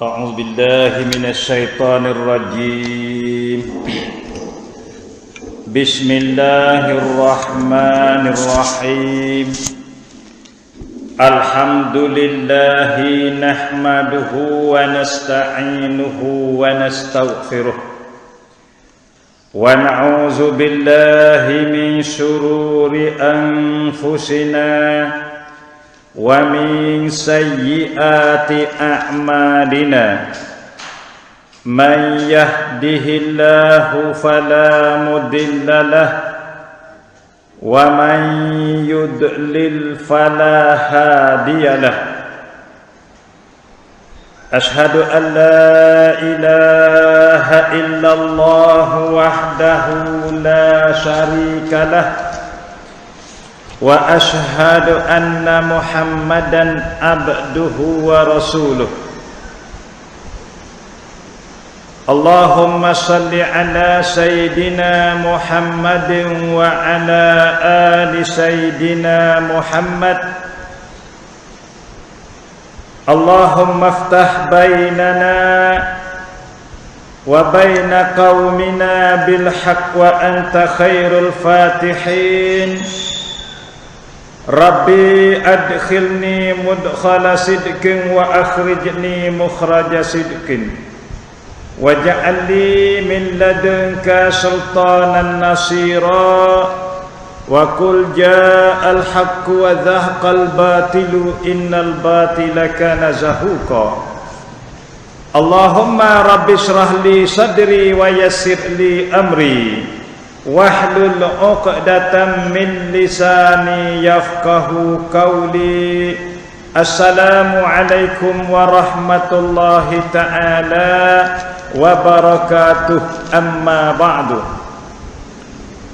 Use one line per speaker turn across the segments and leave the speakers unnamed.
أعوذ بالله من الشيطان الرجيم بسم الله الرحمن الرحيم الحمد لله نحمده ونستعينه ونستغفره ونعوذ بالله من شرور أنفسنا ومن سيئات أعمالنا من يهده الله فلا مضل له ومن يضلل فلا هادي له أشهد أن لا إله إلا الله وحده لا شريك له وأشهد أن محمدًا عبده ورسوله اللهم صل على سيدنا محمد وعلى آل سيدنا محمد اللهم افتح بيننا وبين قومنا بالحق وأنت خير الفاتحين Rabbi adkhilni mudkhala sidqin wa akhrijni mukhraja sidqin waj'al li min ladunka sultanan nasira wa qul ja'al haqqu wa dhahaqal batilu innal batila kana zahuqa Allahumma rabbi shrah li sadri wa yassir li amri wahlul 'uqdatam min lisani yafqahu qawli. Assalamu alaikum warahmatullahi ta'ala wabarakatuh. Amma ba'du.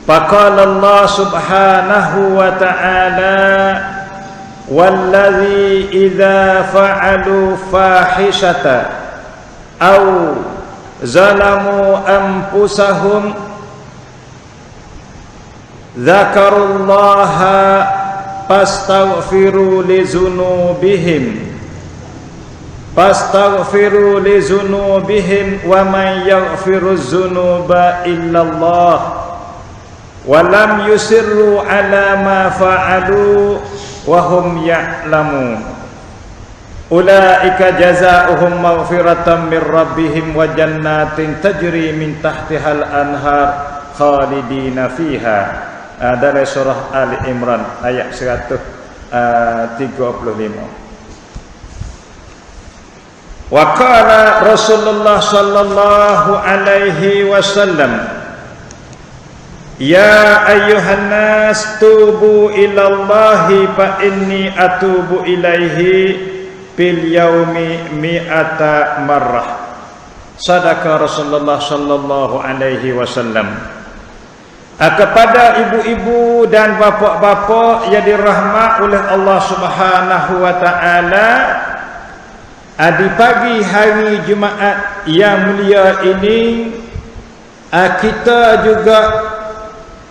Faqala Allah subhanahu wa ta'ala walladzi idza fa'alu fahishatan aw zalamu anfusahum Dzakarullaha fastaghfiru lizunubihim wa man yaghfiru dzunuba illallah wa lam yusirru ala ma fa'alu wa hum ya'lamun ulaika jazaohum maghfiratan min rabbihim wa jannatin tajri min tahtihal anhar khalidina fiha. Dari surah Ali Imran ayat 135. Wa qala Rasulullah sallallahu alaihi wasallam ya ayyuhan nas tubu ilallahi fa inni atubu ilaihi bil yaumi mi'ata marrah. Sadaqa Rasulullah sallallahu alaihi wasallam. Kepada ibu-ibu dan bapa-bapa yang dirahmat oleh Allah Subhanahu wa taala, di pagi hari Jumaat yang mulia ini kita juga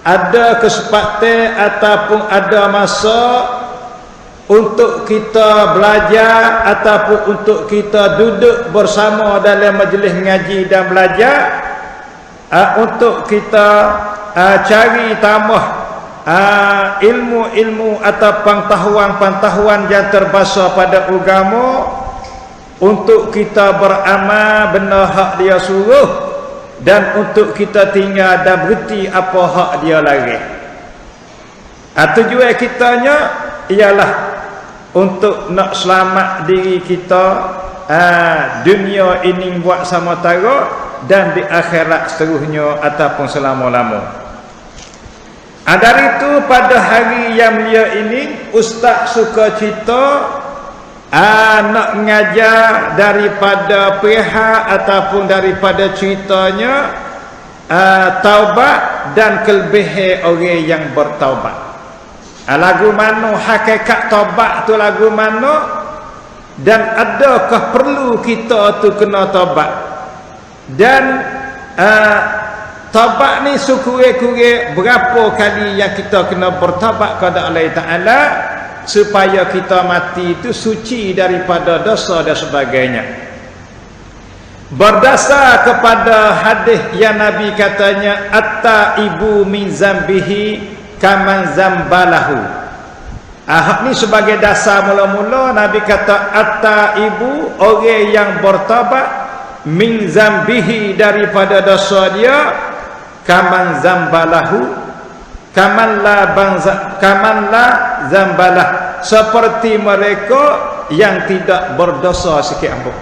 ada kesempatan ataupun ada masa untuk kita belajar ataupun untuk kita duduk bersama dalam majlis mengaji dan belajar untuk kita cari tambah ilmu-ilmu atau pengetahuan-pengetahuan yang terbahasa pada agama untuk kita beramal benar hak dia suruh dan untuk kita tinggal dan berhenti apa hak dia larang. Tujuan kitanya ialah untuk nak selamat diri kita dunia ini buat sementara dan di akhirat seterusnya ataupun selama-lama. Dari itu pada hari yang mulia ini ustaz suka cerita nak mengajar daripada pihak ataupun daripada ceritanya taubat dan kelebihan orang yang bertaubat. Lagu mana hakikat taubat tu lagu mana dan adakah perlu kita tu kena taubat dan taubat ni syukur-syukur berapa kali yang kita kena bertaubat kepada Allah Ta'ala supaya kita mati itu suci daripada dosa dan sebagainya. berdasar kepada hadis yang Nabi katanya at-taibu min zambihi kaman zambalahu. Hak ni sebagai dasar mula-mula Nabi kata at-taibu, orang yang bertaubat, min zambihi, daripada dosa dia, kaman zambalahu, kaman la zambalah, seperti mereka yang tidak berdosa sikit ampun.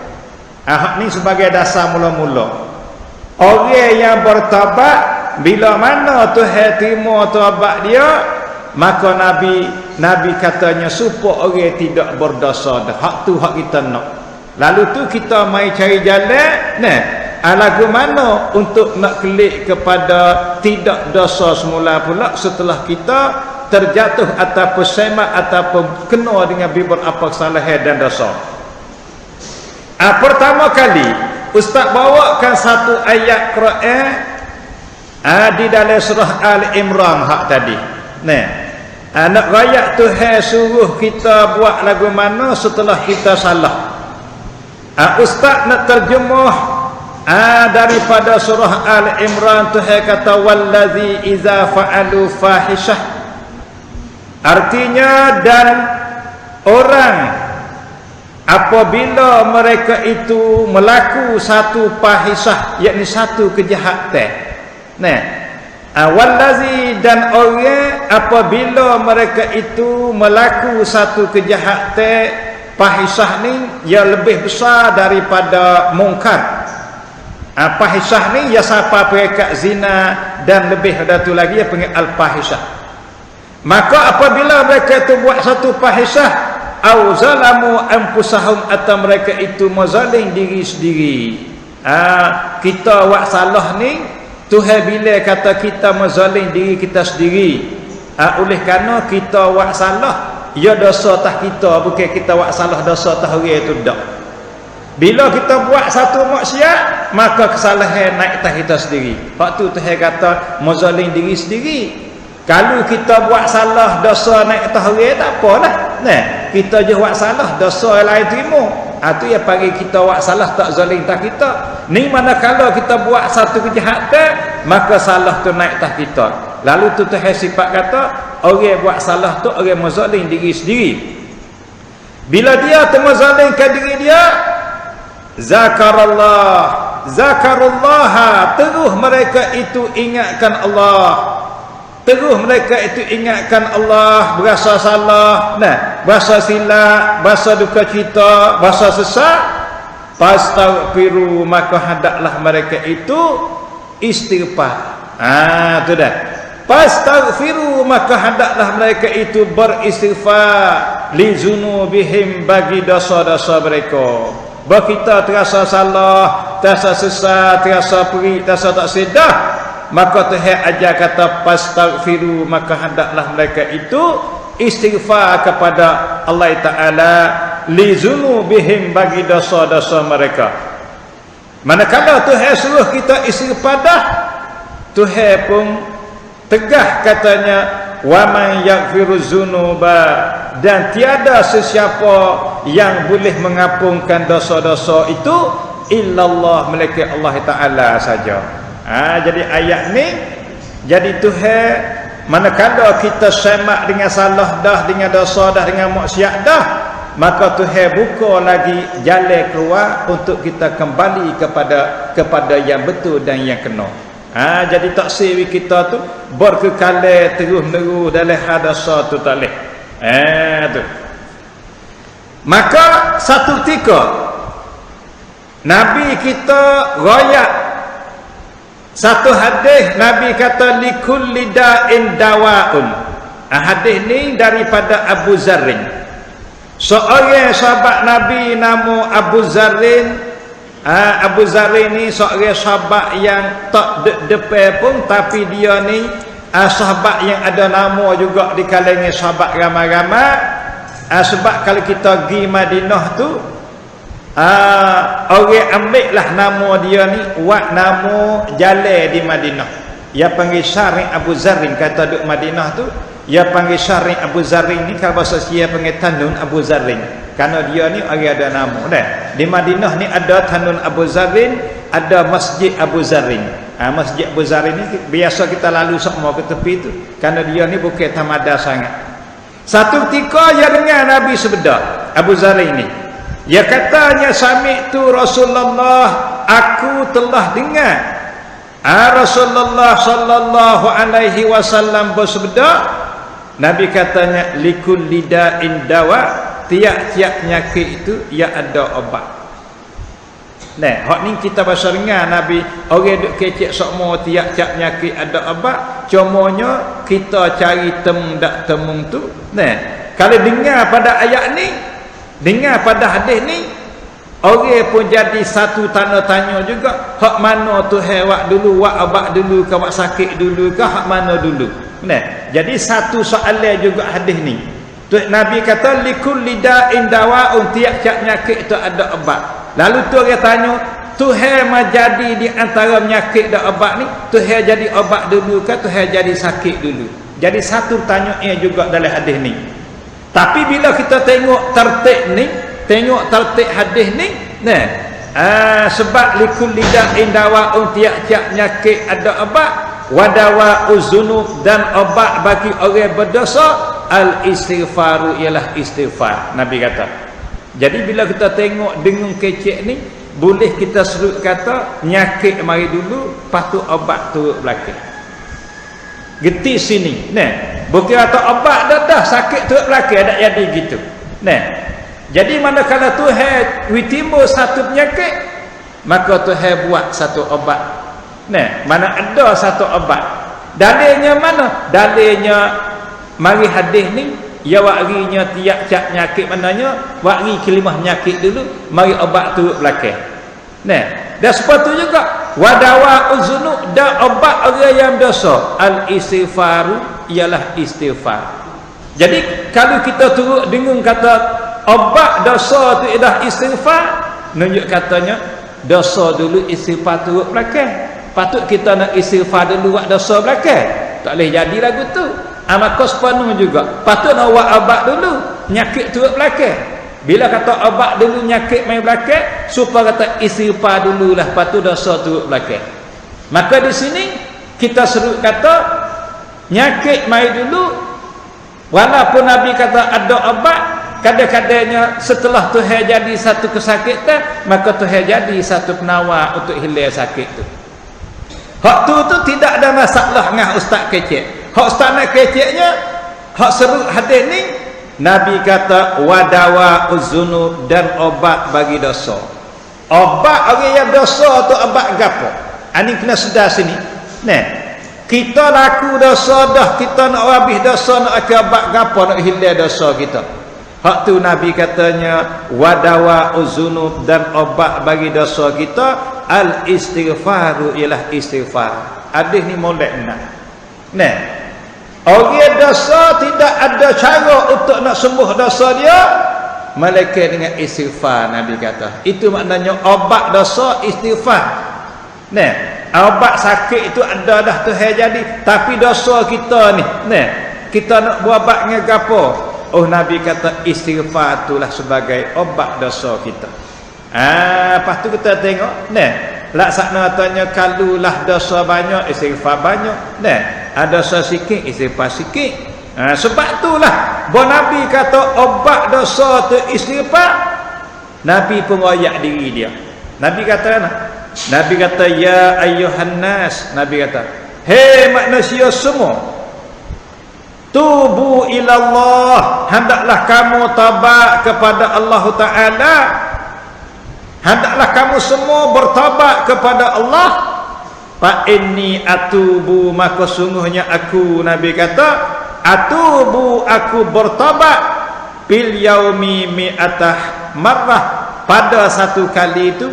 Hak ni sebagai dasar mula-mula. Orang yang bertaubat, bila mana Tuhan terima taubat dia, maka Nabi katanya supaya orang tidak berdosa dah. Hak tu hak kita nak. Lalu tu kita mai cari jalan, lagu mana untuk nak kelik kepada tidak dosa semula pula setelah kita terjatuh ataupun semak ataupun kena dengan beberapa kesalahan dan dosa. Pertama kali Ustaz bawakan satu ayat Quran di dalam surah Al-Imran hak tadi. Nak rakyat Tuhan suruh kita buat lagu mana setelah kita salah. Ustaz nak terjemah daripada surah Al-Imran. Tuhan kata wallazi iza fa'alu fahishah, artinya dan orang apabila mereka itu melaku satu fahisah, yakni satu kejahatan. Wallazi, dan orang apabila mereka itu melaku satu kejahatan, fahisah ni yang lebih besar daripada mungkar. Fahisah ni ya siapa perekat zina dan lebih datu lagi ya panggil al-fahisah. Maka apabila mereka itu buat satu fahisah, au zalamu anfusahum, atau mereka itu mazalim diri sendiri. Kita buat salah ni, Tuhan bila kata kita mazalim diri kita sendiri. Oleh kerana kita buat salah, ya dosa tah kita, bukan kita buat salah dosa tah orang itu dak. Bila kita buat satu maksiat, maka kesalahan naik atas kita sendiri. Waktu Tuhan kata mazalim diri sendiri. Kalau kita buat salah dosa naik atas orang, tak apalah. Kita je buat salah, dosa yang lain terima. Itu yang panggil kita buat salah tak zalim tak kita. Ni mana kalau kita buat satu kejahatan, maka salah tu naik atas kita. Lalu tu Tuhan sifat kata orang buat salah tu orang mazalim diri sendiri. Bila dia termazalimkan diri dia, zakarullah, terus mereka itu ingatkan Allah, terus mereka itu ingatkan Allah, berasa salah, berasa silap, berasa duka cita, berasa sesat, fastaghfiru, maka hendaklah mereka itu istighfar. Tu dah. Fastaghfiru, maka hendaklah mereka itu beristighfar li zunubihim, bagi dosa-dosa mereka. Bahawa kita terasa salah, terasa sesat, terasa perik, terasa tak sedar, maka Tuhan ajar kata fastaghfiru, maka hendaklah mereka itu istighfar kepada Allah Ta'ala li zunubihim, bagi dosa-dosa mereka. Manakala Tuhan suruh kita istighfar dah, Tuhan pun tegah katanya wa man yaghfiruz dzunuba, dan tiada sesiapa yang boleh mengampunkan dosa-dosa itu illallah, melainkan Allah Ta'ala saja. Jadi ayat ni, jadi Tuhan manakala kita semak dengan salah dah, dengan dosa dah, dengan maksiat dah, maka Tuhan buka lagi jalan keluar untuk kita kembali kepada yang betul dan yang kena. Jadi taksir kita tu berkekalan terus-menerus dalam hadasa tu tak leh. Tu. Maka satu ketika Nabi kita royak satu hadis, Nabi kata likulli da'in dawaun. Hadis ni daripada Abu Zarrin. Seorang sahabat Nabi nama Abu Zarrin. Abu Zarrin ni seorang sahabat yang tak depan pun, tapi dia ni sahabat yang ada nama juga di kalangan sahabat ramai-ramai. Sebab kalau kita pergi Madinah tu, orang ambil lah nama dia ni, buat nama jalan di Madinah. Dia panggil Syari' Abu Zarrin. Kata duduk Madinah tu, Ia panggil Syarih Abu Zarin ni, kalau bahasa Sia panggil Tanun Abu Zarin. Karena dia ni orang ada nama dah. Di Madinah ni ada Tanun Abu Zarin, ada Masjid Abu Zarin. Masjid Abu Zarin ni biasa kita lalu semua ke tepi tu. Karena dia ni bukan tamada sangat. Satu ketika dia dengar Nabi sebeda, Abu Zarin ni. Dia katanya, sami'tu Rasulullah, aku telah dengar Rasulullah sallallahu alaihi wasallam bersabda. Nabi katanya, likulli da'in dawa, tiap-tiap penyakit itu ia ada obat. Nah, hak ni kita bahasa dengar Nabi, orang duk kecek semua tiap-tiap penyakit ada obat. Cumanya kita cari temu dak temu tu. Nah, kalau dengar pada ayat ni, dengar pada hadis ni, orang pun jadi satu tanya-tanya juga, hak mana Tuhan wak dulu, wak obat dulu ke, wak sakit dulu ke, hak mana dulu. Nah, jadi satu soalan juga hadis ni. Nabi kata likulli da'in dawa'un, tiap-tiap penyakit itu ada obat. Lalu tu orang tanya, Tuhan menjadi di antara penyakit dan obat ni, Tuhan jadi obat dulu ke, Tuhan jadi sakit dulu? Jadi satu tanyaan juga dalam hadis ni. Tapi bila kita tengok tertib ni, tengok tertib hadis ni, nah, sebab likulli da'in dawa'un, tiap-tiap penyakit ada obat, wadawa uzunub, dan obat bagi orang berdosa al-istighfaru ialah istighfar. Nabi kata. Jadi bila kita tengok dengung kecek ni, boleh kita serut kata nyakit mari dulu, patut obat turut belakang. Geti sini. Nah, bukan kata obat dah sakit turut belakang, tak jadi gitu. Nah. Jadi manakala Tuhan timbul satu penyakit, maka Tuhan buat satu obat. Nah, mana ada satu obat. Dalilnya mana? Dalilnya mari hadis ni, ya wakrinya tiap-tiap penyakit mananya, wakri kelimah penyakit dulu, mari obat turut belakang. Nah, dan sepatu juga wadawa uzunu, dan obat orang yang dosa al-istighfaru ialah istighfar. Jadi kalau kita turut dengung kata obat dosa tu ialah istighfar, nunjuk katanya dosa dulu, istighfar turut belakang. Patut kita nak istighfar dulu, buat dosa belakang. Tak boleh jadi lagu tu. Maka sepenuh juga patut nak buat obat dulu, nyakit turut belakang. Bila kata obat dulu, nyakit main belakang, supaya kata istighfar dululah, patut dosa turut belakang. Maka di sini kita serut kata nyakit main dulu, walaupun Nabi kata ada obat, kadang-kadangnya setelah Tuhan jadi satu kesakitan, maka Tuhan jadi satu penawar untuk hilang sakit tu. Hak tu tidak ada masalah dengan ustaz kecek. Hak ustaz nak keceknya, hak seru hadis ni, Nabi kata wadawa uzunu, dan obat bagi dosa. Obat orang yang dosa tu obat gapo? Ani kena sedar sini. Nah, kita laku dosa dah, kita nak habis dosa, nak obat gapo, nak hilang dosa kita. Hak tu Nabi katanya wadawa uzunu, dan obat bagi dosa kita al istighfaru ialah istighfar. Hadis ni molek nak. Nah, orang dosa tidak ada cara untuk nak sembuh dosa dia melainkan dengan istighfar. Nabi kata itu maknanya obat dosa istighfar. Nah, obat sakit itu ada dah Tuhan jadi, tapi dosa kita ni, nah, kita nak buat obat dengan gapo? Oh, Nabi kata istighfar itulah sebagai obat dosa kita. Lepas tu kita tengok, nah, laksana tanya kalulah dosa banyak, istighfar banyak. Nah, ada dosa sikit, istighfar sikit. Sebab itulah bahawa Nabi kata obat dosa tu istighfar. Nabi pun royak diri dia. Nabi kata apa? Nabi kata ya ayyuhan nas. Nabi kata, hei manusia semua, tubu ilallah, hendaklah kamu taubat kepada Allah Ta'ala. Hendaklah kamu semua bertaubat kepada Allah. Fa inni atubu, maka sungguhnya aku, Nabi kata atubu, aku bertaubat bil yaumi mi'atah marrah, pada satu kali itu,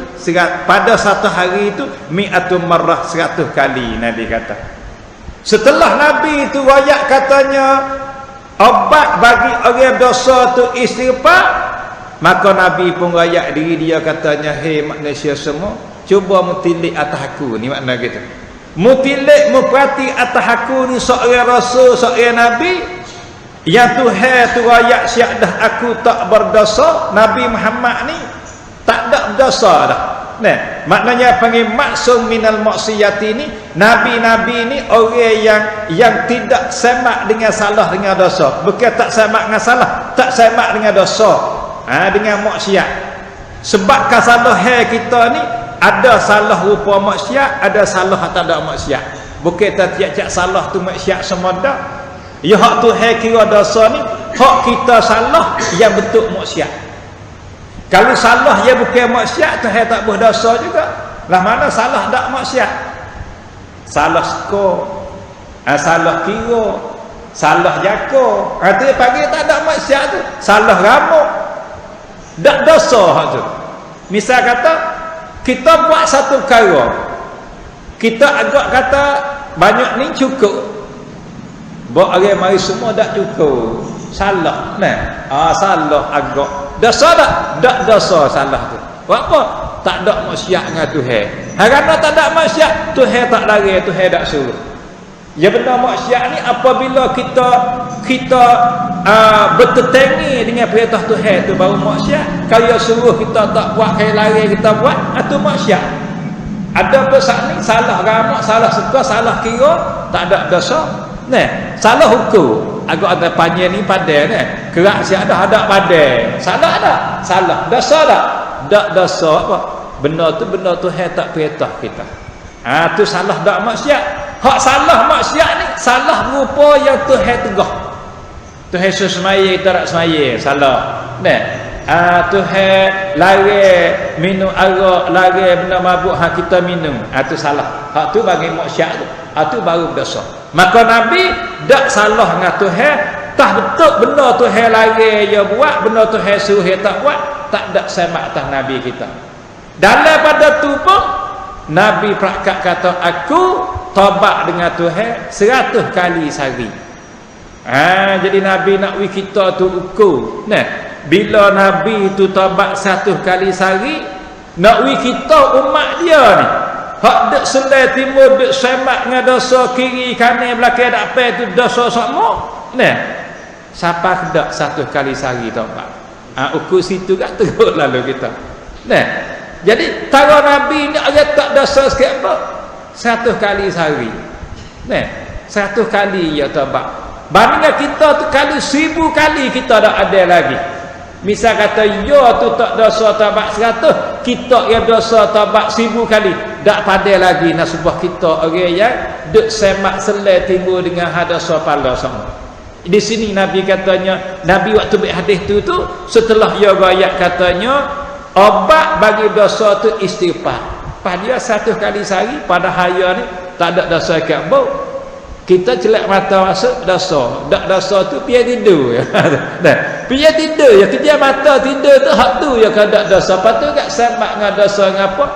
pada satu hari itu mi'atu marrah, 100 kali. Nabi kata setelah Nabi itu royak katanya obat bagi orang dosa tu istighfar, maka Nabi pun royak diri dia katanya, hei manusia semua, cuba mutilik atas aku ni. Makna gitu, mutilik, memperhati atas aku ni, seorang rasul, seorang Nabi, Yang Tuhan tu rakyat siap dah aku tak berdosa. Nabi Muhammad ni tak ada berdosa dah. Nah, maknanya panggil maksum minal maksiyati ni, nabi-nabi ni orang yang tidak semak dengan salah dengan dosa. Bukan tak semak dengan salah, tak semak dengan dosa. Dengan maksiat. Sebab salah kita ni ada salah rupa maksiat, ada salah tak ada maksiat. Bukan tiap-tiap salah tu maksiat semua dah. Ya hak Tuhan kira dosa ni, hak kita salah yang bentuk maksiat. Kalau salah ya bukan maksiat, Tuhan tak boleh dosa juga. Lah mana salah tak maksiat? Salah skor, salah kira, salah jaka. Itu panggil tak ada maksiat tu. Salah ramuk, tak dosa hak tu. Misal kata kita buat satu perkara, kita agak kata banyak ni cukup. Buat orang mari semua tak cukup. Salah nah. Salah agak. Dosa tak? Tak dosa salah tu. Apa? Tak ada maksiat dengan Tuhan. Kerana tak ada maksiat, Tuhan tak lari, Tuhan tak suruh. Ya benar maksiat ni apabila kita bertetangi dengan perintah Tuhan tu baru maksiat. Kalau suruh kita tak buat, kalau lari kita buat, itu maksiat. Ada pesan ni salah ramak, salah suka, salah kira, tak ada dosa. Nah, salah hukum. Agak ada panjang ni padai ni. Kerak siap dah ada padai. Salah tak? Salah. Dosa tak? Tak dosa apa? Benda tu tak perintah kita. Tu salah tak maksiat. Hak salah maksiat ni salah berupa yang Tuhan tegah. Tuhan suruh semaya kita tak semaya, salah. Nah, Tuhan lari minum arak, lari benda mabuk hak kita minum. Tu salah. Hak tu bagi maksiat tu. Tu baru berdosa. Maka Nabi tak salah dengan Tuhan, tak betul benda Tuhan lari dia buat, benda Tuhan suruh dia tak buat, tak ada semak atas Nabi kita. Dalam pada tu pun Nabi perakat kata aku taubat dengan Tuhan 100 kali sehari. Jadi Nabi nak wi kita tu ukur. Nah, bila Nabi tu taubat 100 kali sehari, nak wi kita umat dia ni hak dek selai timur dek semak dengan dosa kiri kanan belakang dak apa tu dosa semua. Nah, siapa kedak 100 kali sehari taubat. Ukur situ kat teruk lalu kita. Nah, jadi tara Nabi ni ada tak dosa sikit apa? 100 kali sehari. Nah, 100 kali ya taubat. Bandingkan kita tu kali 1000 kali kita dak ada lagi. Misal kata ya tu tak dosa taubat 100, kita yang dosa taubat 1000 kali, tak pandai lagi nasibah kita orang yang duk semak selai timbul dengan dosa pala sama. Di sini Nabi katanya, Nabi waktu berhadis tu setelah ia rakyat katanya obat bagi dosa tu istighfar. Pada 100 kali sehari pada hari ni tak ada dosa kat bau. Kita celak mata masuk dosa. Tak dosa tu pian tidur ya. Nah, pian tidur ya, kerja mata tidur tu hak tu ya kada dosa. Patut kat semak dengan dosa ngapa?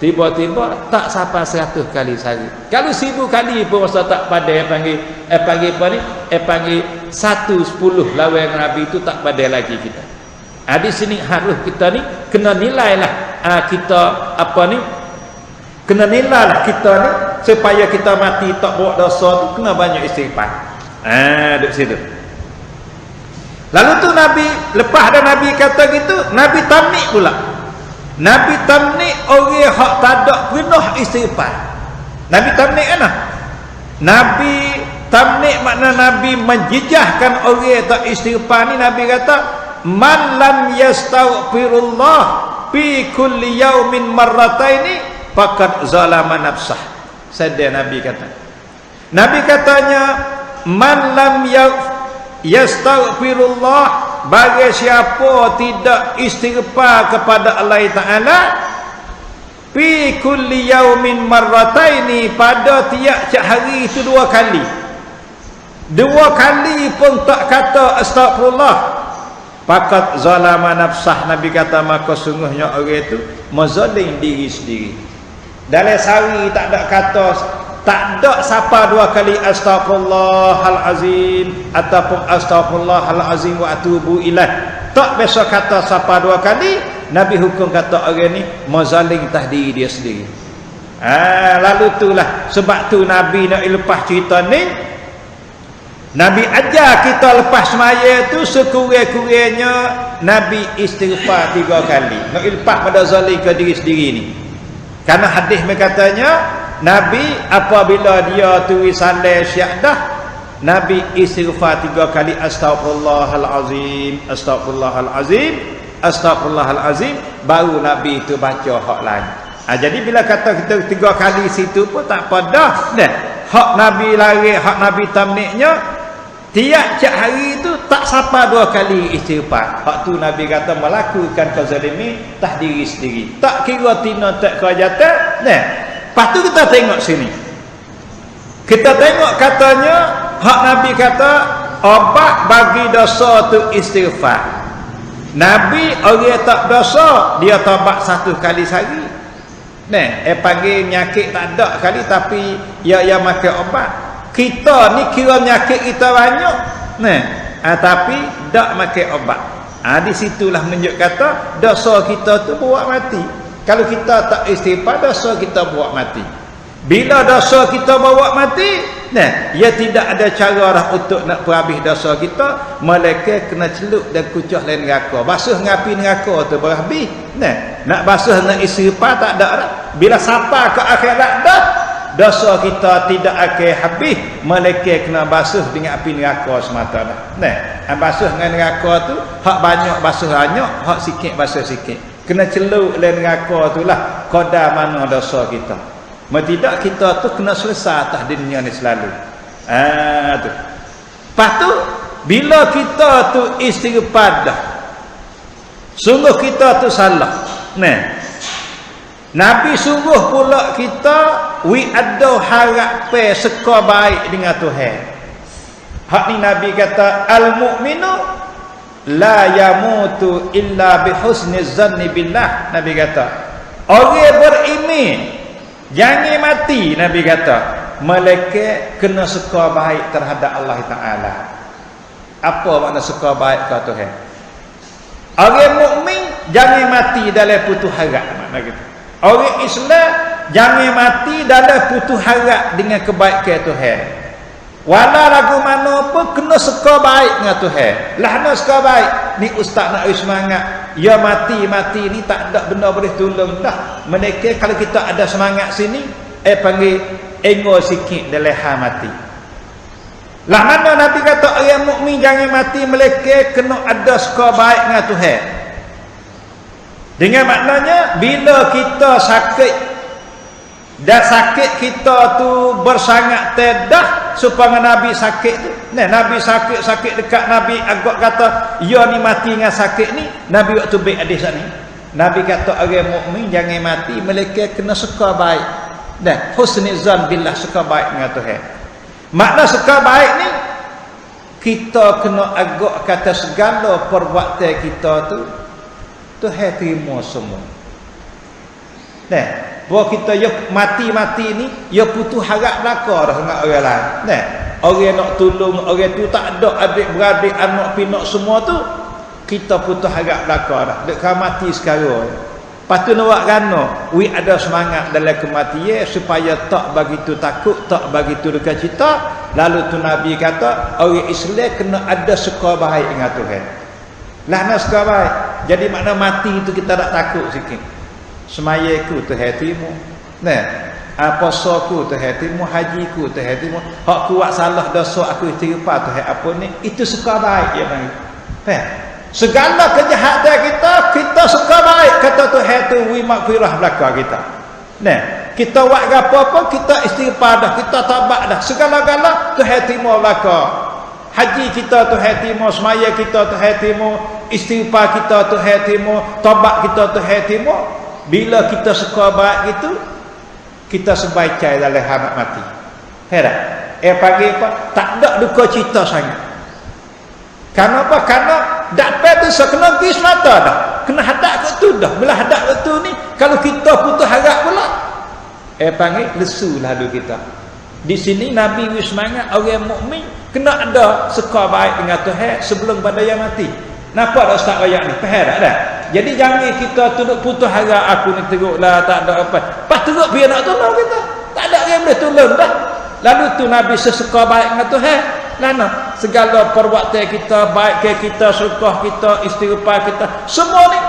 Tiba-tiba tak sampai 100 kali sehari. Kalau 1000 kali pun masa tak pandai panggil apa ni? Panggil 1/10 lawan Nabi itu tak pandai lagi kita. Di sini harus kita ni kena nilai lah kita apa ni? Kena nilai lah kita ni supaya kita mati tak buat dosa tu kena banyak istighfar. Duduk situ. Lalu tu Nabi lepas dah Nabi kata gitu, Nabi tamnik pula. Nabi tamnik orang hak tak ada penuh istighfar. Nabi tamnik kan? Nabi tamnik makna Nabi menjejahkan orang tak istighfar ni. Nabi kata man lam yastaghfirullah fi kulli yaumin marrataini faqad zalama nafsah. Sedih Nabi kata. Nabi katanya man lam yastaghfirullah, bagi siapa tidak istighfar kepada Allah Ta'ala fi kulli yaumin marrataini, pada tiap hari itu 2 kali. 2 kali pun tak kata astagfirullah, faqad zalama nafsah. Nabi kata maka sungguhnya orang itu menzalim diri sendiri. Dalam sehari tak ada kata, tak ada siapa 2 kali astaghfirullahalazim ataupun astaghfirullahalazim wa atubu ilaih. Tak biasa kata siapa 2 kali. Nabi hukum kata orang ni menzalim tah diri dia sendiri. Lalu itulah sebab tu Nabi nak lepas cerita ni, Nabi ajar kita lepas semaya tu sekurang-kurangnya Nabi istighfar 3 kali. Nak lepas pada zalim ke diri sendiri ni. Karena hadis berkatanya Nabi apabila dia tu risalah syahadah, Nabi istighfar 3 kali, astagfirullahalazim, astagfirullahalazim, astagfirullahalazim, baru Nabi itu baca hak lain. Jadi bila kata kita 3 kali situ pun tak apa dah. Hak Nabi lari, hak Nabi tamniknya tiap hari itu tak sampai 2 kali istighfar. Hak tu Nabi kata melakukan kezalimi tah diri sendiri. Tak kira tina tak kejahatan. Lepas tu kita tengok sini. Kita tengok katanya hak Nabi kata obat bagi dosa tu istighfar. Nabi orang tak dosa dia taubat 1 kali sehari. Panggil nyakit tak ada kali tapi ya makan obat. Kita ni kira nyakit kita banyak. Tapi tak makan obat. Di situlah menunjuk kata dosa kita tu buat mati. Kalau kita tak istighfar, dosa kita buat mati. Bila dosa kita bawa mati, ia tidak ada cara dah untuk nak perhabis dosa kita, melainkan kena celup dan kucah lain neraka. Basuh ngapi neraka tu berhabis. Nak basuh nak istighfar tak ada dah. Bila sampai ke akhirat dah, dosa kita tidak akan habis, melainkan kena basuh dengan api neraka semata dah. Basuh dengan neraka tu, hak banyak basuh banyak, hak sikit basuh sikit. Kena celup lain neraka itulah qadar mana dosa kita. Tidak kita tu kena selesai atas dunia ni selalu. Tu. Lepas tu bila kita tu istighfar dah, sungguh kita tu salah. Nabi suruh pula kita wi ada harap seka baik dengan Tuhan. Hak ni Nabi kata al-mu'minu la yamutu illa bihusni zanni billah. Nabi kata orang beriman jangan mati, Nabi kata melainkan kena suka baik terhadap Allah Ta'ala. Apa makna suka baik ke Tuhan? Orang mukmin jangan mati dalam putus harap, makna gitu. Orang Islam jangan mati dalam putus harap dengan kebaikan Tuhan. Walau lagu mana pun kena suka baik dengan Tuhan. Lah nak suka baik. Ni ustaz nak semangat. Ya mati ni tak ada benda boleh tolong dah. Mereka kalau kita ada semangat sini, panggil engol sikit dalam hal mati. Lah mana Nabi kata orang mukmin jangan mati, mereka kena ada suka baik dengan Tuhan. Dengan maknanya bila kita sakit dan sakit kita tu bersangat tedah supaya Nabi sakit tu. Nabi sakit dekat Nabi agak kata ya ni mati dengan sakit ni. Nabi waktu baik hadis ni. Nabi kata orang mukmin jangan mati, mereka kena suka baik. Husnizan billah, suka baik dengan Tuhan. Makna suka baik ni kita kena agak kata segala perbuatan kita tu Tuhan terima semua. Bahawa kita ya mati-mati ni ya putus harap belaka dah dengan orang lain. Orang nak tolong orang tu tak ada, adik-beradik, anak pinak semua tu kita putus harap belaka dah. Dekat mati sekarang. Lepas tu nak buat kerana ada semangat dalam kematian supaya tak begitu takut, tak begitu duka cita. Lalu tu Nabi kata orang Islam kena ada suka baik dengan Tuhan. Lah nak suka baik. Jadi makna mati tu kita tak takut sikit. Semayaku Tuhan terima. Puasaku Tuhan terima, hajiku Tuhan terima. Hak kuat salah dosa aku istighfar Tuhan apa ni, itu suka baik ya bang. Segala kejahatan kita suka baik kata Tuhan tu wi maghfirah belaka kita. Kita buat apa-apa kita istighfar dah, kita taubat dah. Segala-gala Tuhan terima belaka. Haji kita Tuhan terima, semaya kita Tuhan terima, istighfar kita Tuhan terima, taubat kita Tuhan terima. Bila kita suka baik gitu, kita sebaik-baik dalam hamat mati. Heran. Pagi apa? Tak ada duka cita sangat. Kenapa? Karena dapat tu sekena pergi semata dah. Kena hadap ke tu dah. Bila hadap ke tu ni, kalau kita putus harap pula, panggil lesu lalu kita. Di sini Nabi semangat orang mukmin kena ada suka baik dengan Tuhan sebelum pada yang mati. Nampak tak Ustaz ayat ni? Faham tak dah? Jadi jangan kita duduk putus harap aku ni teruklah tak ada apa. Pas teruk biar nak tolong kita. Tak ada yang boleh tolong dah. Lalu tu Nabi sesuka baik dengan Tuhan. lana segala perbuatan kita, baik ke kita, sedekah kita, istighfar kita, semua ni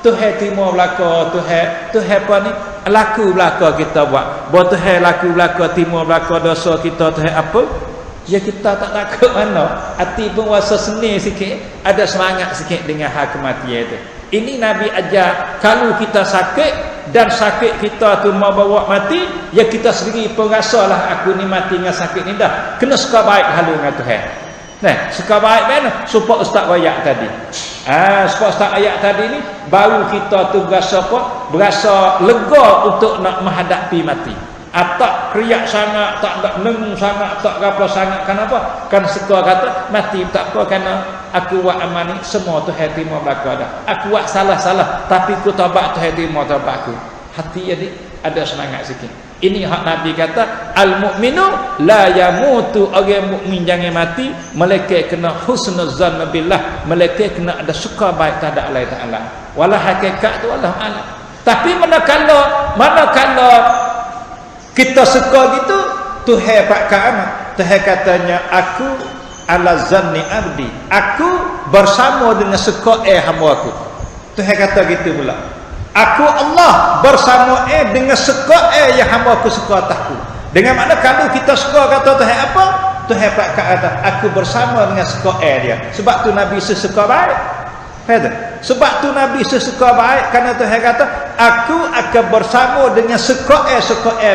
Tuhan terima belaka, Tuhan apa ni laku belaka kita buat. Buat Tuhan laku belaka, terima belaka dosa kita, Tuhan apa? Ya kita tak takut mana. Hati pun rasa seni sikit, ada semangat sikit dengan hal kematian itu. Ini Nabi ajar, kalau kita sakit dan sakit kita tu mau bawa mati, ya kita sendiri pun rasalah aku ni mati dengan sakit ni dah. Kena suka baik halu dengan Tuhan. Nah, suka baik mana? Supaya Ustaz ayat tadi. Supaya Ustaz ayat tadi ni baru kita tu berasa apa? Berasa lega untuk nak menghadapi mati. Tak kriak sangat, tak nak nengung sangat, tak apa sangat. Kenapa? Kan suka kata mati tak apa, kerana aku buat amal ni semua Tuhan terima belaka dah. Aku buat salah-salah tapi aku taubat, Tuhan terima taubat aku. Hati jadi ada semangat sikit. Ini hak Nabi kata al-mu'minu la yamutu, orang mukmin jangan mati melainkan kena husnuzan billah, melainkan kena ada suka baik terhadap Allah Taala. Wala hakikat tu Allah Taala. Tapi manakala kita suka gitu, Tuhan pakar amat. Tuhan katanya aku ala zanni abdi, aku bersama dengan suka hamba aku. Tuhan kata gitu pula, aku Allah bersama dengan suka yang hamba aku suka atasku. Dengan makna kalau kita suka kata Tuhan apa, Tuhan pakar kata aku bersama dengan suka dia. Sebab tu Nabi sesuka baik. Sebab tu Nabi sesuka baik, kerana Tuhan kata aku akan bersama dengan suka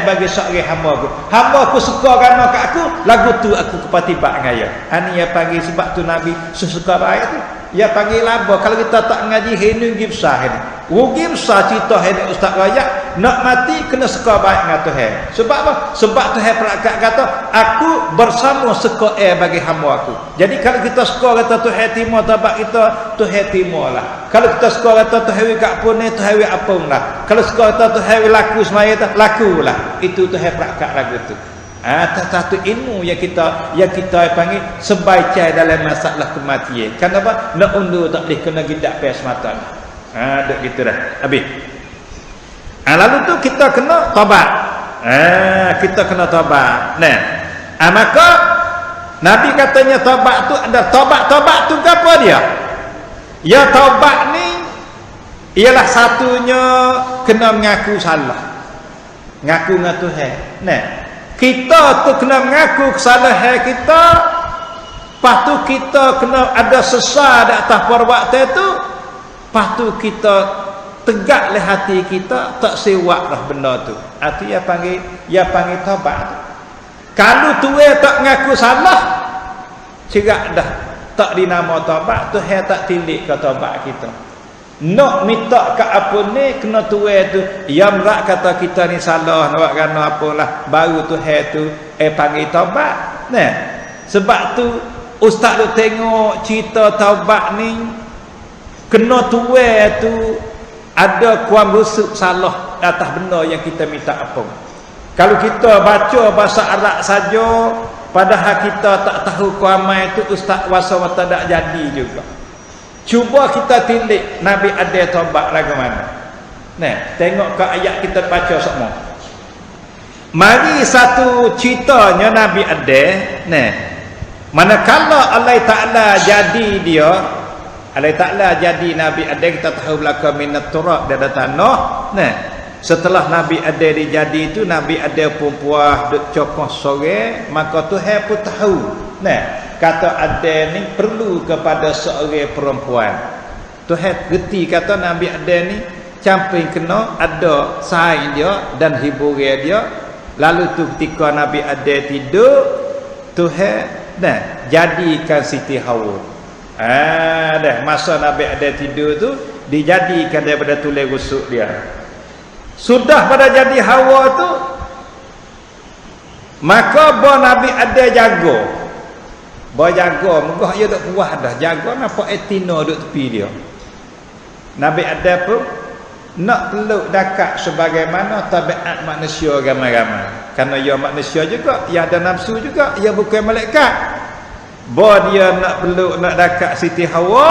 bagi seorang hamba aku. Hamba aku suka kerana kat aku, lagu tu aku kepatibat dengan dia. Ini yang panggil, sebab tu Nabi sesuka baik tu. Ya panggil laba. Kalau kita tak ngaji ini rugi besar ini. Rugi besar cerita ini Ustaz Rayak. Nak mati kena suka baik dengan Tuhan. Sebab apa? Sebab Tuhan perakat kata aku bersama suka bagi hamba aku. Jadi kalau kita suka kata Tuhan terima taubat kita, Tuhan terima lah. Kalau kita suka kata Tuhan kat pun ni, Tuhan apa lah. Kalau suka kata Tuhan laku semaya, laku lah. Itu Tuhan perakat lagu tu. Satu ilmu yang kita panggil sebaik dalam masalah kematian. Kenapa? Nak undur tak boleh, kena gidak pes mata. Dek gitu dah. Habis. Lalu tu kita kena taubat. Kita kena taubat. Nah. Maka Nabi katanya taubat tu ada taubat tu apa dia? Ya taubat ni ialah satunya kena mengaku salah. Ngaku dengan Tuhan. Nah. Kita tu kena mengaku kesalahan kita. Lepas tu kita kena ada sesal di atas perbuatan tu. Lepas tu kita tegaklah hati kita, tak sewak dah benda tu. Itu dia panggil taubat. Kalau tuan tak mengaku salah, cerak dah tak dinama taubat, Tuhan tak tilik ke taubat kita. Nak minta ke apa ni, kena tuai tu yang merak kata kita ni salah, nak kena apalah, baru Tuhan tu panggil taubat. Nah, sebab tu ustaz tu tengok cerita taubat ni, kena tuai tu ada kuam rusuk salah atas benda yang kita minta apa. Kalau kita baca bahasa Arab saja, padahal kita tak tahu kuamai tu, ustaz wasa mata tak jadi juga. Cuba kita tindik Nabi ada taubat lagu mana. Nah, tengok ke ayat kita baca semua. Mari satu ceritanya Nabi ada. Nah, manakala Allah Ta'ala jadi dia, Allah Ta'ala jadi Nabi ada, kita tahu belaka minat turab dari tanah. Nah, setelah Nabi ada dijadi itu, Nabi ada perempuan duk cokoh sore, maka Tuhan pun tahu. Nah, kata ada ni perlu kepada seorang perempuan. Tuhan reti kata Nabi ada ni camping kena ada saing dia dan hiburan dia. Lalu tu ketika Nabi ada tidur, Tuhan dah jadikan Siti Hawa. Dah masa Nabi ada tidur tu dijadikan daripada tulang rusuk dia. Sudah pada jadi Hawa tu, maka bah Nabi ada jaga. Berjaga, megah dia tak puas dah. Jaga nampak etina duduk tepi dia. Nabi ada pun nak peluk dekat sebagaimana tabiat manusia ramai-ramai. Kerana ia manusia juga, ia ada nafsu juga, ia bukan malaikat. Bahawa dia nak peluk, nak dekat Siti Hawa,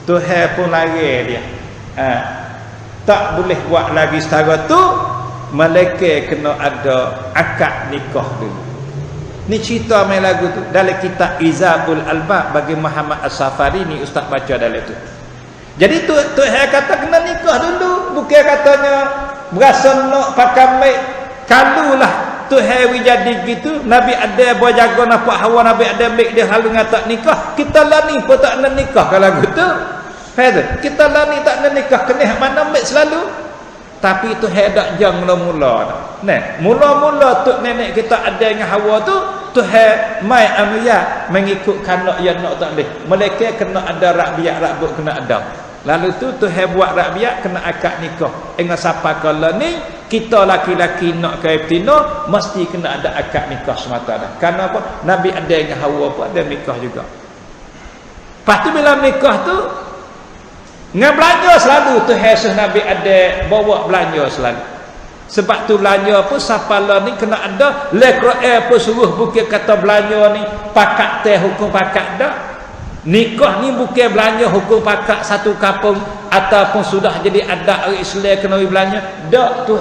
Tuhan pun lari dia. Tak boleh buat lagi setara tu, malaikat kena ada akad nikah dulu. Ni cerita main lagu tu dalam kitab Izabul Albab bagi Muhammad As-Safari ni ustaz baca dalam tu. Jadi tu kata kena nikah dulu, bukan katanya berasa nak pakai mic. Kalulah tu hari jadi gitu, Nabi ada buat jaga nampak Hawa, Nabi ada mic dia halu ngatak nikah. Kita lah ni pun tak nak nikah kalau gitu. Faham? Kita lah ni tak nak nikah, kena mana mic selalu. Tapi tu hendak jang mula-mula. Nah, mula-mula tu nenek kita ada dengan Hawa tu mai amriya mengikut kanak yang nak tak boleh. Mereka kena ada rabiat rabut kena ada. Lalu tu buat rabiat kena akad nikah. Dengan siapa kala ni kita laki-laki nak ke betina mesti kena ada akad nikah semata dah. Karena apa? Nabi ada dengan Hawa pun ada nikah juga. Lepas tu bila nikah tu dengan belanja selalu tu Yesus Nabi ada bawa belanja selalu. Sebab tu belanja pun siapa lah ni kena ada Al-Quran pun suruh bukan kata belanja ni pakat teh hukum pakat dah. Nikah ni bukan belanja hukum pakat satu kampung ataupun sudah jadi adat orang Islam kena belanja. Dak tu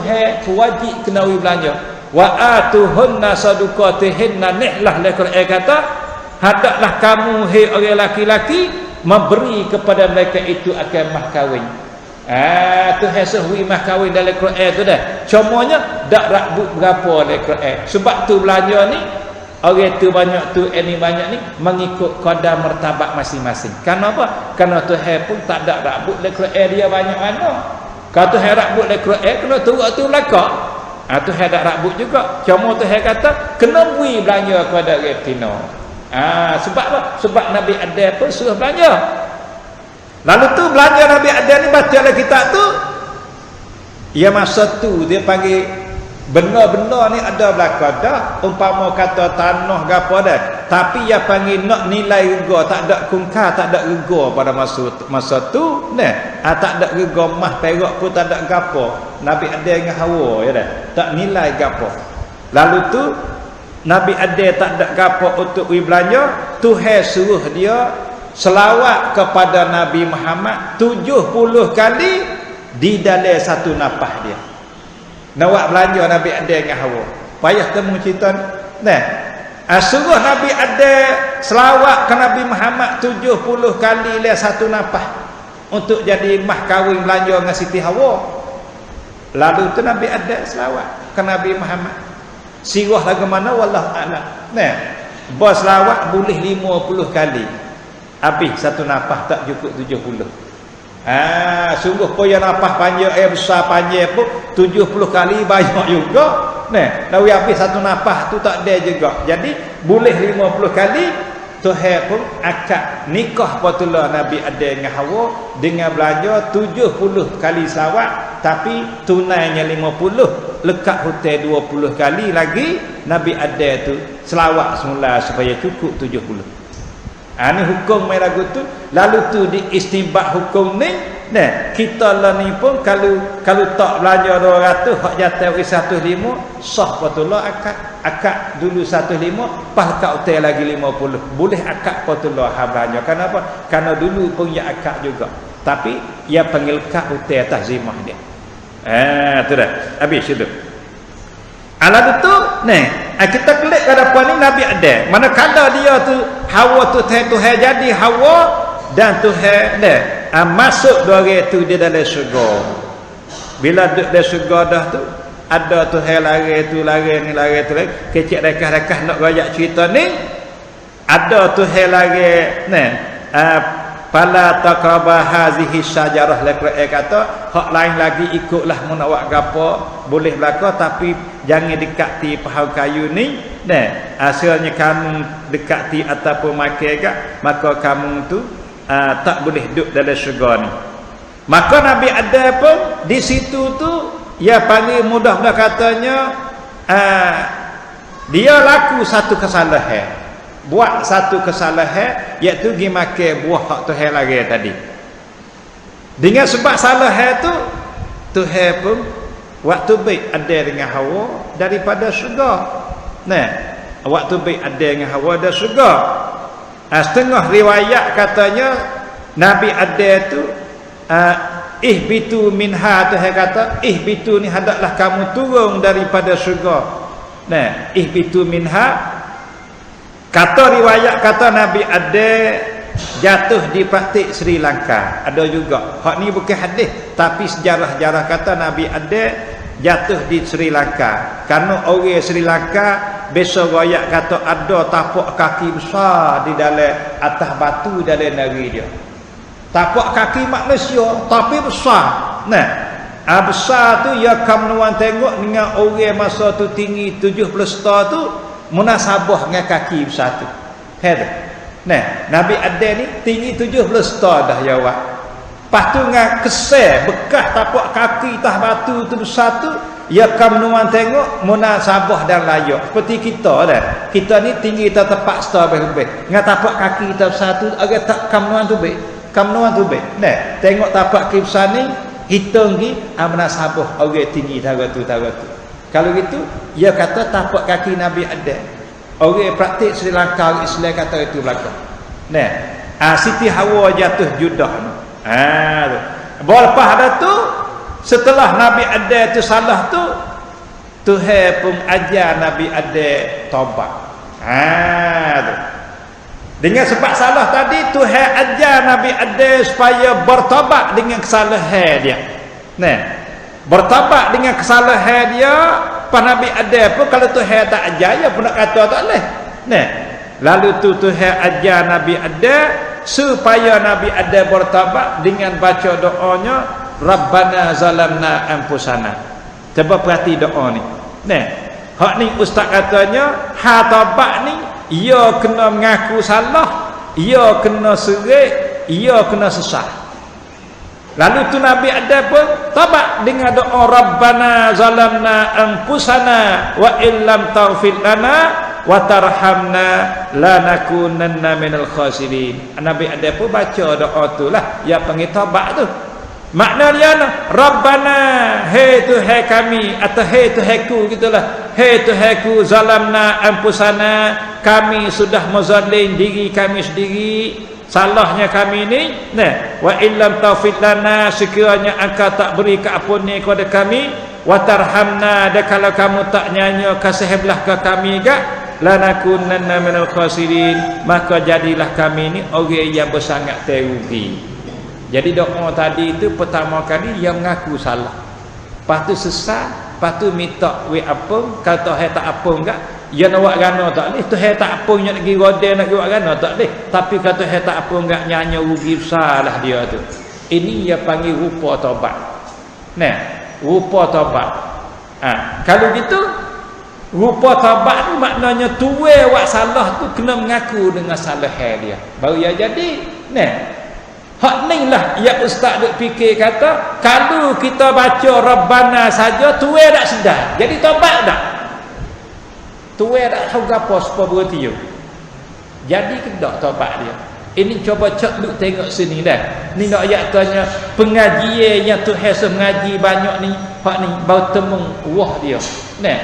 wajib kena belanja. Wa atuhunna sadaqatihinna nihlah Al-Quran kata hendaklah kamu hai orang laki-laki memberi kepada mereka itu akan mah kahwin. Tu hasil mah kahwin dalam Quran tu dah. Cumanya dak rabut berapa dalam Quran. Sebab tu belanja ni orang tu banyak tu ini banyak ni mengikut kadar martabat masing-masing. Kenapa apa? Kerana Tuhan pun tak ada rabut dalam Quran dia banyak mana. Kalau Tuhan rabut dalam Quran kena turut tu belaka. Tuhan tak rabut juga. Cuma Tuhan kata kena beri belanja kepada orang betina. Sebab apa? Sebab Nabi ada pun suruh belanja. Lalu tu belanja Nabi ada ni baca dalam kitab tu. Ya masa tu dia panggil benda-benda ni ada belaka dah. Umpama kata tanah gapo dah. Tapi dia panggil nak nilai rega, tak ada kungkar, tak ada rega pada masa tu. Nah, tak ada rega mah perak pun tak ada gapo. Nabi ada dengan Hawa ya dah. Tak nilai gapo. Lalu tu Nabi ada tak ada gapo untuk belanja, Tuhan suruh dia selawat kepada Nabi Muhammad 70 kali di dalam satu nafas dia. Nak belanja Nabi ada dengan Hawa. Payah temu cerita ni. Nah, suruh Nabi ada selawat ke Nabi Muhammad 70 kali dalam satu nafas untuk jadi mah kahwin belanja dengan Siti Hawa. Lalu tu Nabi ada selawat ke Nabi Muhammad. Sirah lagu mana wallahu a'lam. Nah, bos lawak boleh 50 kali. Habis satu nafas tak cukup 70. Sungguh payah nafas panjang besar panjang pun 70 kali banyak juga. Nah, lawi habis satu nafas tu tak ada juga. Jadi boleh 50 kali Tuhan pun akad nikah patutlah Nabi ada dengan Hawa dengan belanja 70 kali selawat tapi tunainya 50 lekat hotel 20 kali lagi Nabi ada tu selawat semula supaya cukup 70. Ni hukum mai lagu tu. Lalu tu diistibak hukum ni. Nah, kita lah ni pun kalau tak belanja 200 hak jatuh 105 sah patutlah akad dulu 105 pas kat hotel lagi 50 boleh akad patutlah ha belanja. Kenapa? Karena dulu pun ya akad juga tapi ia panggil kad hotel atas zimah dia. Tu dah habis itu. Alat tu ni kita klik pada puan ni Nabi ada. Manakala dia tu Hawa tu Tuhan jadi Hawa dan Tuhan masuk dua tu dia dalam syurga. Bila duduk dalam syurga dah tu ada Tuhan lari tu kecik rekah-rekah nak royak cerita ni. Ada Tuhan lari Fala taqraba hazihi syajarah Al-Quran kata hak lain lagi ikutlah mun awak gapo boleh belaka tapi jangan dekati pohon kayu ni. Hasilnya kamu dekati ataupun makan gak maka kamu tu tak boleh duduk dalam syurga ni. Maka Nabi ada pun di situ tu ia panggil mudah-mudah katanya dia laku satu kesalahan. Buat satu kesalahan iaitu pergi makan buah hak Tuhan lagi tadi. Dengan sebab salah tu Tuhan pun waktu baik ada dengan Hawa daripada syurga. Waktu baik ada dengan Hawa dari syurga. Setengah riwayat katanya Nabi ada tu ihbitu minha Tuhan kata ihbitu ni hendaklah kamu turun daripada syurga. Ihbitu minha Kata riwayat kata Nabi ada jatuh di praktik Sri Lanka. Ada juga. Hak ni bukan hadis, tapi sejarah-sejarah kata Nabi ada jatuh di Sri Lanka. Karena orang Sri Lanka biasa royak kata ada tapak kaki besar di dalam atas batu dalam negeri dia. Tapak kaki manusia tapi besar. Nah, besar tu ya kamnuan tengok dengan orang masa tu tinggi 70 star tu munasabah dengan kaki besar tu. Nah, Nabi ada ni tinggi 70 star dah jawab. Lepas tu dengan kesel bekas tapak kaki tah batu tu besar tu, ya kamnuan tengok munasabah dan layak. Seperti kita dah. Kita ni tinggi tak tepat star lebih. Dengan tapak kaki kita besar tu agak tak kamnuan tu baik. Kamnuan tu baik. Nah, tengok tapak kaki besar ni hitung gi munasabah orang tinggi tahu tu. Kalau gitu, dia kata tapak kaki Nabi ada. Orang praktik Sri Lanka, orang Islam kata itu belakang. Nah, Siti Hawa jatuh judah. Tu. Lepas ada tu, setelah Nabi ada tu salah tu, Tuhan pun ajar Nabi ada taubat. Tu. Dengan sebab salah tadi, Tuhan ajar Nabi ada supaya bertaubat dengan kesalahan dia. Nah, bertaubat dengan kesalahan dia. Pas Nabi ada pun kalau Tuhan tak ajar, ya pun nak kata tak boleh. Nah, lalu tu Tuhan ajar Nabi ada supaya Nabi ada bertaubat dengan baca doanya Rabbana zalamna anfusana. Cuba perhati doa ni. Nah, hak ni ustaz katanya ha taubat ni ia kena mengaku salah, ia kena serik, ia kena sesat. Lalu tu Nabi ada pun taubat dengan doa Rabbana zalamna anfusana wa illam taghfir lana wa tarhamna lanakunanna minal khasirin. Nabi ada pun baca doa tu lah, dia panggil taubat tu. Makna dia Rabbana, hei Tuhan kami atau hei Tuhanku gitulah. Hei Tuhanku zalamna anfusana, kami sudah menzalim diri kami sendiri. Salahnya kami ni, nah, wa illam taufid lana, sekiranya engkau tak beri keampunan kepada kami, wa tarhamna, dan kalau kamu tak nyanyi kasih belah ke kami gak, lanakunanna minal khasirin, maka jadilah kami ni orang yang bersangat terugi. Jadi doa tadi itu pertama kali yang mengaku salah, lepas tu sesat, lepas tu minta we apa, kalau tak tak apa enggak, ya nak buat gana tak boleh. Tuhan tak apa nak pergi rodel nak buat gana tak boleh. Tapi kalau Tuhan tak apa enggak, nyanyi rugi besar lah dia tu. Ini dia panggil rupa taubat. Nah, rupa taubat. Kalau gitu rupa taubat tu maknanya tuai buat salah tu kena mengaku dengan salah dia. Baru dia jadi. Nah, hak ni lah ya ustaz duk fikir kata kalau kita baca Rabbana saja tuai tak sedar. Jadi taubat tak? Tuai tak tahu apa supaya berhenti. Jadi kedak taubat dia. Ini coba cek duk tengok sini dah. Ni nak ayat tanya pengajian yang Tuhan mengaji banyak ni, hak ni baru temu wah dia. Nah,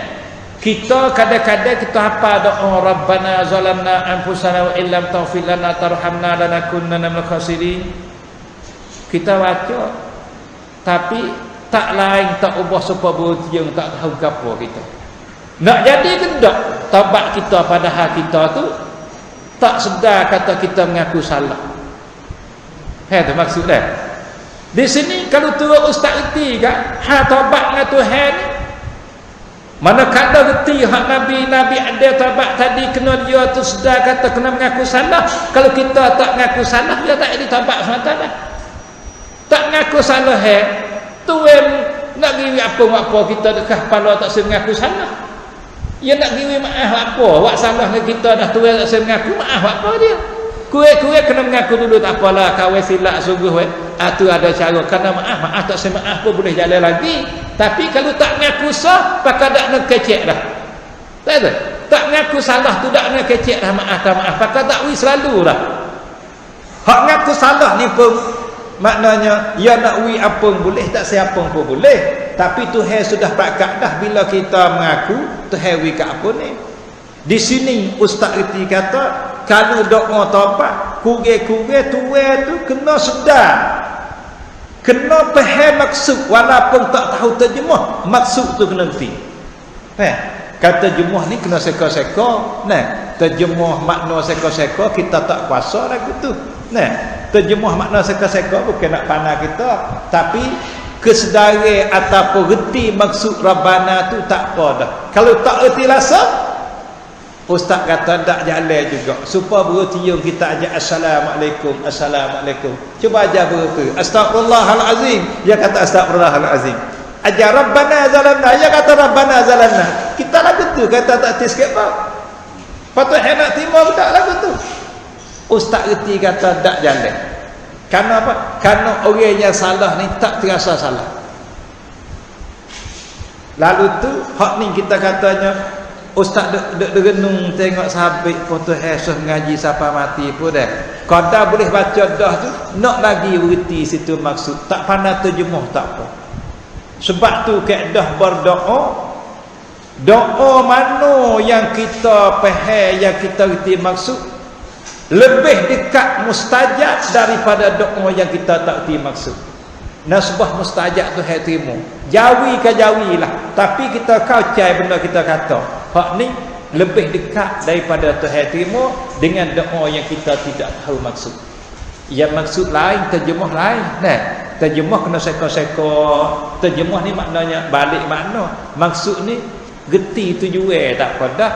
kita kadang-kadang kita hafal doa Rabbana zalamna anfusana wa illam taghfir lana tarhamna lanakunanna minal khasirin. Kita baca tapi tak lain tak ubah supaya berhenti, tak tahu apa kita. Nak jadi ke tak taubat kita padahal kita tu tak sedar kata kita mengaku salah. Tu maksud dia. Di sini kalau tu ustaz reti kan, taubat dengan Tuhan ni. Mana kata reti hak Nabi ada taubat tadi kena dia tu sedar kata kena mengaku salah. Kalau kita tak mengaku salah, dia tak ada taubat semata dah. Tak mengaku salah Tuhan nak bagi apa kita dekat kepala tak mengaku salah. Dia nak bagi maaf apa? Buat salah dengan kita dah Tuhan tak mengaku maaf apa dia? Kue kena mengaku dulu tak apalah, kau silap sungguh tu ada cara kena maaf tak maaf pun boleh jalan lagi. Tapi kalau tak mengaku sah, pakai dak nak kecek dah. Tak ada. Tak mengaku salah tu dak nak kecek dah maaf, pakai tak wi selalu dah. Hak mengaku salah ni pun maknanya ya nak wi apa boleh, tak siapa pun boleh. Tapi Tuhan sudah pakat dah bila kita mengaku Tuhan wi ke apa ni. Di sini ustaz reti kata kalau doa taubat kurang-kurang tuan tu kena sedar, kena faham maksud walaupun tak tahu terjemah, maksud tu kena reti. Kata terjemuh ni kena seka-seka. Nah, terjemuh makna seka-seka kita tak kuasa lagu tu. Nah, terjemuh makna seka-seka bukan nak pandai kita, tapi kesedara ataupun reti maksud Rabbana tu tak apa dah. Kalau tak reti rasa, ustaz kata tak jalan juga. Supaya bertiung kita ajak assalamualaikum, assalamualaikum. Cuba ajar bertu. Astagfirullahalazim. Dia kata astagfirullahalazim. Ajar Rabbana zalamna, dia kata Rabbana zalamna. Kita lagu tu kata tak tis apa. Patut nak timur tak lagu tu. Ustaz reti kata tak jalan. Karena apa? Karena orang yang salah ni tak terasa salah. Lalu tu hak ni kita katanya ustaz dek renung tengok sahabat foto Yesus ngaji siapa mati pun dah. Qada boleh baca dah tu, nak lagi reti situ maksud. Tak pandai terjemuh tak apa. Sebab tu kaedah berdoa, doa mana yang kita faham, yang kita reti maksud, lebih dekat mustajab daripada doa yang kita tak reti maksud. Nasbah mustajab tu hai terima. Jawi ke jawi lah, tapi kita kacai benda kita kata. Hak ni lebih dekat daripada Tuhan terima dengan doa yang kita tidak tahu maksud. Yang maksud lain, terjemuh lain. Nah, terjemuh kena seka-seka. Terjemuh ni maknanya balik makna. Maksud ni geti tujuan tak apa dah.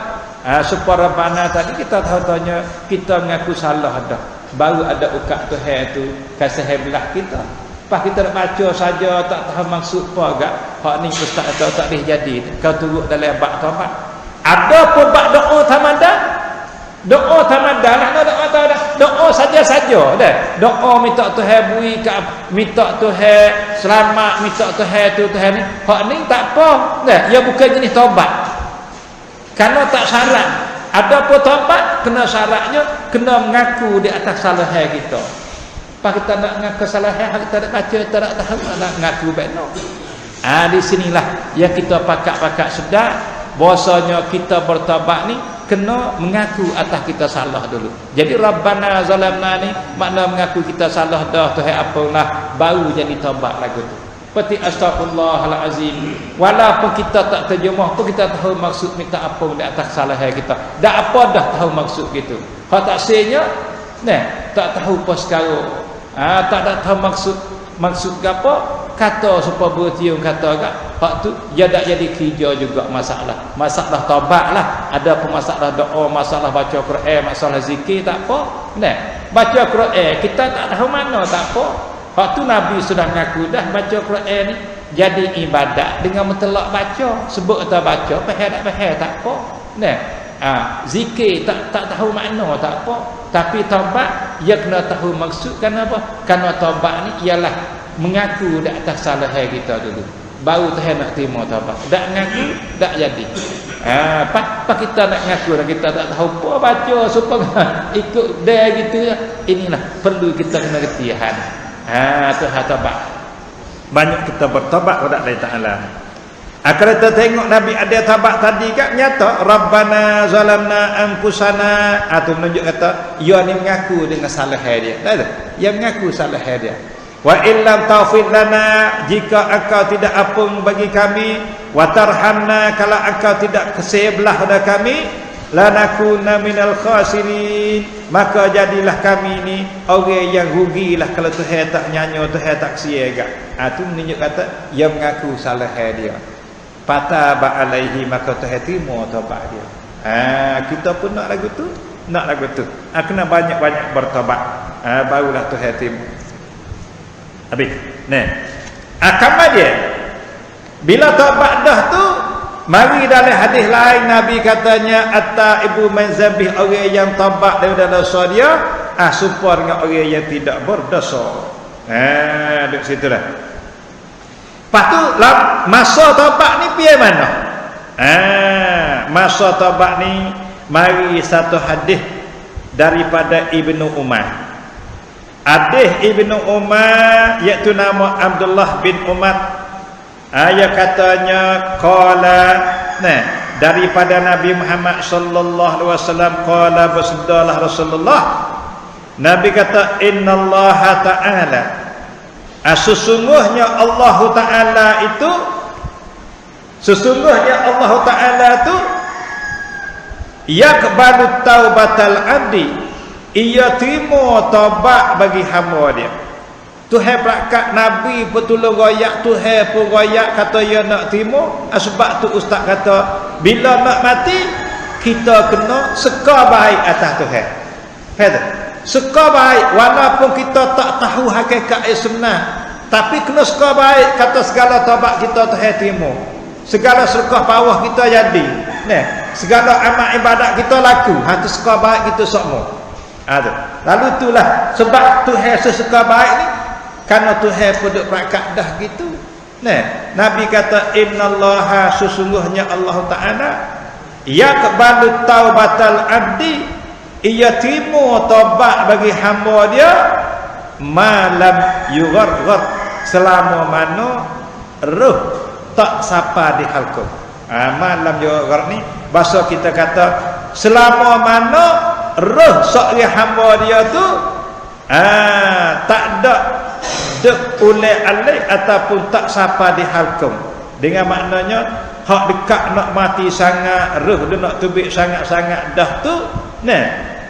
Supaya Rabbana tadi kita tahu tanya kita mengaku salah dah. Baru ada ukat Tuhan tu kasih belah kita. Pas kita nak baca saja tak tahu maksud apa agak. Hak ni ustaz tahu tak boleh jadi. Kau turut dalam bab taubat. Ada pun bab doa tamadan. Doa tamadan lah, doa tamadan. Doa saja-saja dah. Doa minta Tuhan beri ke, minta Tuhan selamat, minta Tuhan tu Tuhan ni. Hak ni tak apa. Dah, ia bukan jenis taubat. Karena tak syarat. Ada pun taubat kena syaratnya kena mengaku di atas salah kita. Pas kita nak mengaku salah kita tak baca, kita tak tahu nak mengaku benar. Di sinilah yang kita pakak-pakak sedar bahasanya kita bertaubat ni kena mengaku atas kita salah dulu. Jadi Rabbana zalamna ni makna mengaku kita salah dah Tuhan apalah baru jadi taubat lagu tu. Seperti astagfirullahalazim. Walaupun kita tak terjemah pun kita tahu maksud minta ampun di atas salah kita. Dak apa dah tahu maksud gitu. Hak tak senya nah tak tahu pas sekarang. Tak ada tahu maksud apa kata supaya bertiung kata agak hak tu dia tak jadi kerja juga masalah taubat lah. Ada pun masalah doa, masalah baca Quran, masalah zikir tak apa. Nah baca Quran kita tak tahu mana tak apa. Hak tu Nabi sudah mengaku dah baca Quran ni jadi ibadat dengan mutlak baca. Sebut atau baca faham tak faham tak apa. Nah zikir tak tahu makna tak apa. Tapi taubat ia kena tahu maksud. Kenapa? Kerana taubat ni ialah mengaku di atas salah kita dulu. Baru Tuhan nak terima taubat. Tak mengaku tak jadi. Apa kita nak mengaku dan kita tak tahu apa baca supaya ikut dia gitu. Inilah perlu kita kena ketihan. Tuhan taubat. Banyak kita bertaubat kepada Allah Taala. Kalau kita tengok Nabi ada taubat tadi kan nyata Rabbana zalamna anfusana atau menunjuk kata ia ni mengaku dengan salah dia. Tak ada. Ia mengaku salah dia. Wa illam taufid lana jika engkau tidak ampun bagi kami wa tarhamna kalau engkau tidak kasih belah pada kami lanakuna minal khasirin maka jadilah kami ni orang yang rugilah kalau Tuhan tak nyanyo Tuhan tak sia agak. Tu menunjuk kata ia mengaku salah dia. Pataba alaihi maka Tuhan terima taubat dia. Kita pun nak lagu tu, kena banyak-banyak bertaubat. Barulah Tuhan terima. Habis. Kamar dia. Bila taubat dah tu, mari dalam hadis lain Nabi katanya at-taibu min dzambih orang yang taubat daripada dosa dia, supaya dengan orang yang tidak berdosa. Duduk situlah. Lepas tu masa taubat ni piye mana? Masa taubat ni mari satu hadis daripada Ibnu Umar. Hadis Ibnu Umar iaitu nama Abdullah bin Umar. Ia katanya qala daripada Nabi Muhammad sallallahu alaihi wasallam qala bersabdalah Rasulullah. Nabi kata innallaha ta'ala sesungguhnya Allah Ta'ala itu yaqbalu taubatal abdi, ia terima taubat bagi hamba dia. Tuhan berkat Nabi petulung royak, Tuhan pun royak kata ia nak terima. Sebab tu ustaz kata bila nak mati kita kena seka baik atas Tuhan. Faham? Seka baik walaupun kita tak tahu hakikat sebenar, tapi kena seka baik kata segala taubat kita Tuhan terima. Segala sedekah bawah kita jadi. Nah, segala amal ibadat kita laku. Tu seka baik kita semua. Tu. Lalu itulah sebab Tuhan seseka baik ni kerana Tuhan pun duk perakat dah gitu. Nah, Nabi kata innallaha, sesungguhnya Allah Taala yaqbalu taubatal abdi, ia terima taubat bagi hamba dia malam yugharghar, selama mana roh tak sapa di halqum. Malam yugharghar ni bahasa kita kata selama mana roh seorang hamba dia tu tak ada dek oleh alih ataupun tak sapa di halqum. Dengan maknanya hak dekat nak mati sangat, roh dia nak tubik sangat-sangat dah tu,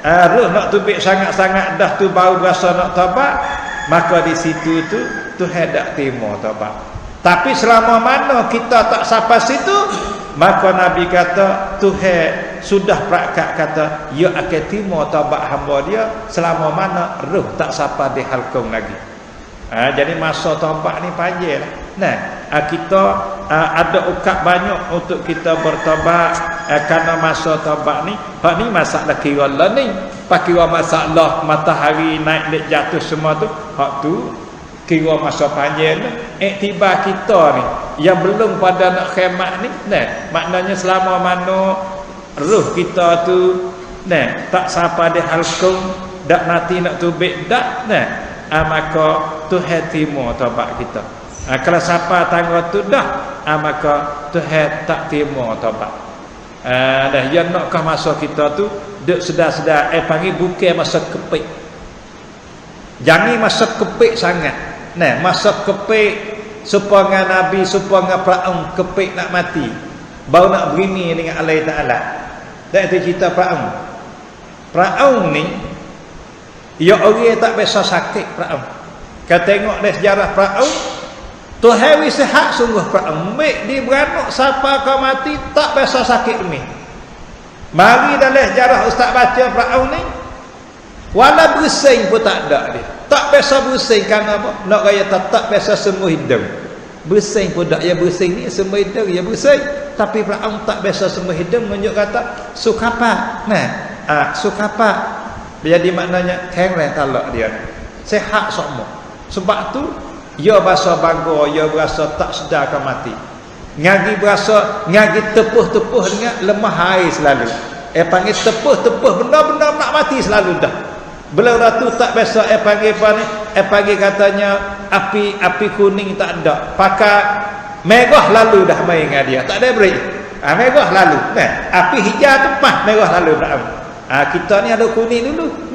roh nak tubik sangat-sangat dah tu baru rasa nak taubat, maka di situ tu Tuhan tak terima taubat. Tapi selama mana kita tak sapa situ, maka Nabi kata Tuhan sudah perakat kata ia akan terima taubat hamba dia selama mana roh tak sapa di halqum lagi. Jadi masa taubat ni panjang lah. Kita ada ukat banyak untuk kita bertaubat kerana masa taubat ni. Hak ni masalah kira learning. Kira masalah matahari naik dek jatuh semua tu, hak tu kira masa panjang ni. Iktibar kita ni yang belum pada nak khidmat ni, maknanya selama mana roh kita tu tak sapa di halqum, dak nanti nak tubik dak, maka Tuhan terima taubat kita. Kalau siapa tangga tu dah, maka Tuhan tak terima taubat. Dah yang nakkah masa kita tu duk sedar-sedar panggil bukan masa kepik. Jangan masa kepik sangat. Masa kepik supaya Nabi, supaya Firaun kepik nak mati, baru nak berini dengan Allah Taala. Dan itu cerita Firaun. Firaun ni ya orang tak biasa sakit Firaun. Kau tengok dari sejarah Firaun, Tuhan wis sihat sungguh Firaun. Mek dia beranak siapa kau mati tak biasa sakit ni. Mari dalam sejarah ustaz baca Firaun ni, wala bersing pun tak ada dia. Tak biasa bersing kerana apa? Nak raya tak biasa semua hidung. Bersing pun tak, ya bersing ni semua hidung ya bersing. Tapi Firaun tak biasa semua hidung, menunjuk kata sukapa. Sukapa. Jadi maknanya keren talak dia. Sehat semua. Sebab tu ia berasa bangga, ia berasa tak sedar akan mati. Ngagi berasa, ngagi tepuh-tepuh dengan lemah air selalu. Panggil tepuh-tepuh benda-benda nak mati selalu dah. Belum tu tak biasa panggil apa ni? Panggil katanya api kuning tak ada. Pakai merah lalu dah main dengan dia. Tak ada beri. Merah lalu. Api hijau tu pas merah lalu dah. Kita ni ada kuning dulu.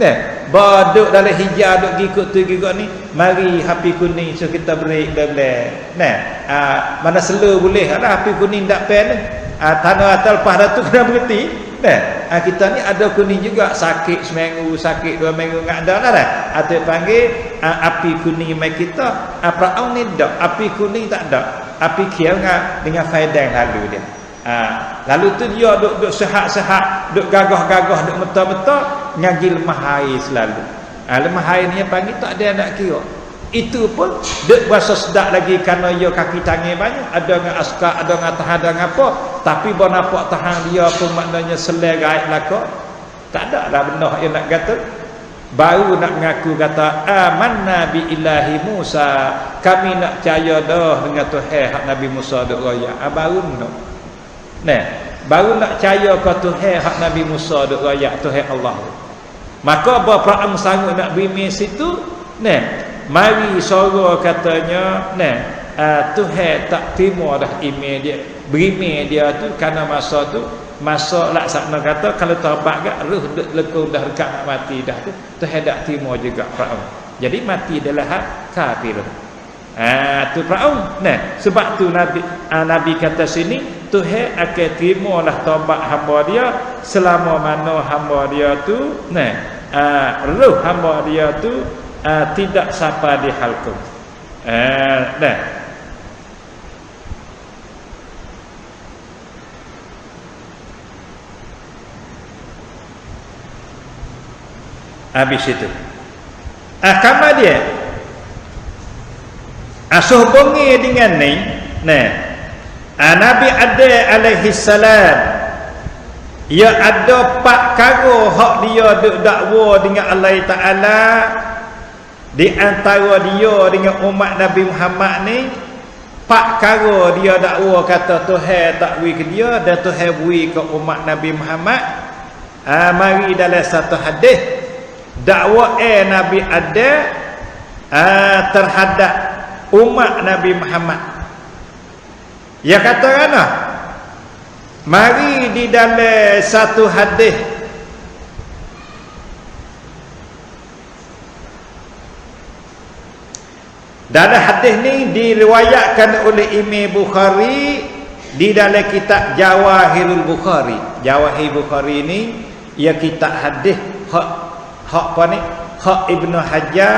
Baduk dalam hijau duk gigit tu gigit ni, mari api kuning so kita break bela. Mana slow boleh ada api kuning tak pen ni. Tanah atas lepas dah tu kena berhenti. Kita ni ada kuning juga, sakit seminggu, sakit 2 minggu enggak ada dah. Atau panggil api kuning mai kita. Firaun ni dak, api kuning tak ada. Api kiau dengan faedah lalu dia. Lalu tu dia duk sehat-sehat, duk gagah-gagah, duk meta-meta, ngagi lemah air selalu. Lemah air ni panggil tak ada nak kira. Itu pun duk berasa sedap lagi kerana dia kaki tangan banyak, ada dengan askar, ada dengan tahan, ada dengan apa. Tapi bila nampak tahan dia pun maknanya selerai belaka. Tak ada lah benda yang nak kata. Baru nak mengaku kata amanna bi ilahi Musa, kami nak percaya dah dengan Tuhan hak Nabi Musa duk raya. Baru nak. Baru nak percaya ke Tuhan hak Nabi Musa duk raya, Tuhan Allah. Maka apa Firaun sanggup nak bimi situ, mari suara katanya, Tuhan tak terima dah email dia. Beri dia tu kerana masa tu, masa laksana kata kalau taubat gak roh lekung dah dekat nak mati dah tu, Tuhan tak terima juga Firaun. Jadi mati adalah hak kafir. Tu Firaun. Sebab tu Nabi kata sini Tuhan akan terimalah taubat hamba dia selama mana hamba dia tu roh hamba dia tu tidak sampai di halqum. Habis itu kamar dia asuh bongi dengan ni Nabi Adam alaihi salam ia ada 4 perkara hak dia duk dakwa dengan Allah Taala di antara dia dengan umat Nabi Muhammad ni 4 perkara dia dakwa kata Tuhan tak beri ke dia dan Tuhan beri ke umat Nabi Muhammad. Mari dalam satu hadis dakwa Nabi Adam terhadap umat Nabi Muhammad. Ya kata kana mari di dalam satu hadis dalam hadis ni diriwayatkan oleh Imam Bukhari di dalam kitab Jawahirul Bukhari. Jawahir Bukhari ni ia kitab hadis hak apa ni hak Ibnu Hajar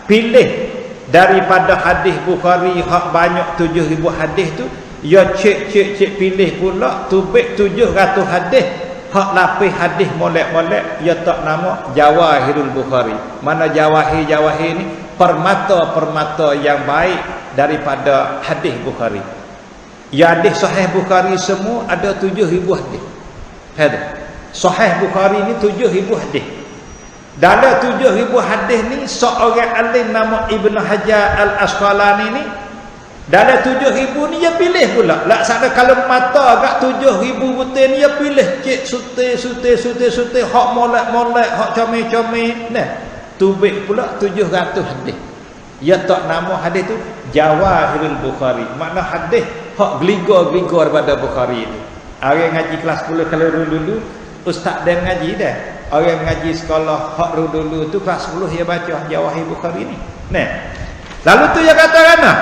pilih daripada hadis Bukhari hak banyak 7,000 hadis tu ia cek pilih pula tubik 700 hadis hak lapis hadis molek-molek ia tak nama Jawahirul Bukhari. Mana jawahir ni permata-permata yang baik daripada hadis Bukhari. Ya hadis sahih Bukhari semua ada 7,000 hadis. Sahih Bukhari ni 7,000 hadis. Dalam 7,000 hadis ni seorang alim nama Ibnu Hajar Al-Asqalani ni dalam 7,000 ni dia pilih pula laksana kalau mata agak 7,000 butir ni dia pilih cek sute hak molek-molek hak comel-comel tubik pula 700 hadis. Dia tak nama hadis tu Jawahirul Bukhari, makna hadis hak geligar-geligar pada Bukhari itu. Orang ngaji kelas 10 kalau dulu ustaz dan ngaji dah. Orang ngaji sekolah hak dulu tu kelas 10 dia baca Jawahir Bukhari ni. Lalu tu dia kata kana?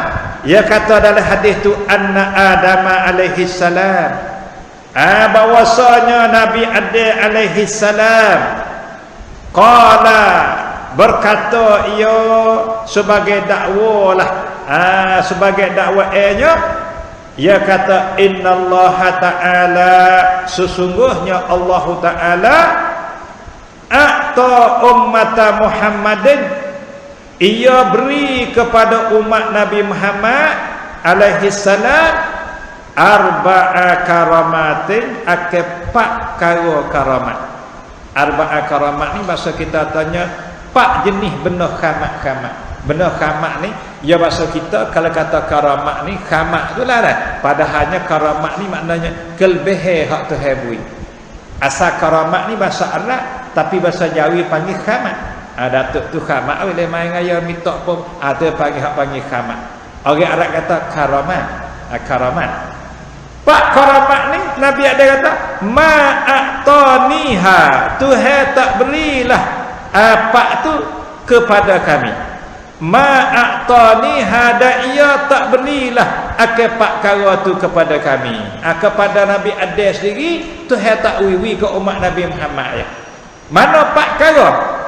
Dia kata dalam hadis tu anna Adam alaihi salam bahwasanya Nabi Adam alaihi salam qala berkata ia sebagai dakwa lah sebagai dakwaannya ia kata innallaha ta'ala sesungguhnya Allah Ta'ala a'ta ummata Muhammadin ia beri kepada umat Nabi Muhammad alaihi salam arba'a karamatin akepak karamat. Arba'a karamat ni bahasa kita tanya 4 jenis benda khamat. Benda khamat ni ya bahasa kita kalau kata karamat ni khamat tu lah padahalnya karamat ni maknanya kelebihan hak Tuhan beri. Asal karamat ni bahasa Arab tapi bahasa Jawi panggil khamat. Datuk tu khamat boleh main ngaya minta pun tu panggil khamat. Orang Arab kata karamat. Pak karamat ni Nabi ada kata ma'ataniha Tuhan tak berilah pak tu kepada kami. Ma'ataniha dan ia tak berilah pak kara tu kepada kami. Kepada Nabi Adam sendiri Tuhan tak wiwi ke umat Nabi Muhammad ya. Mana pak kara?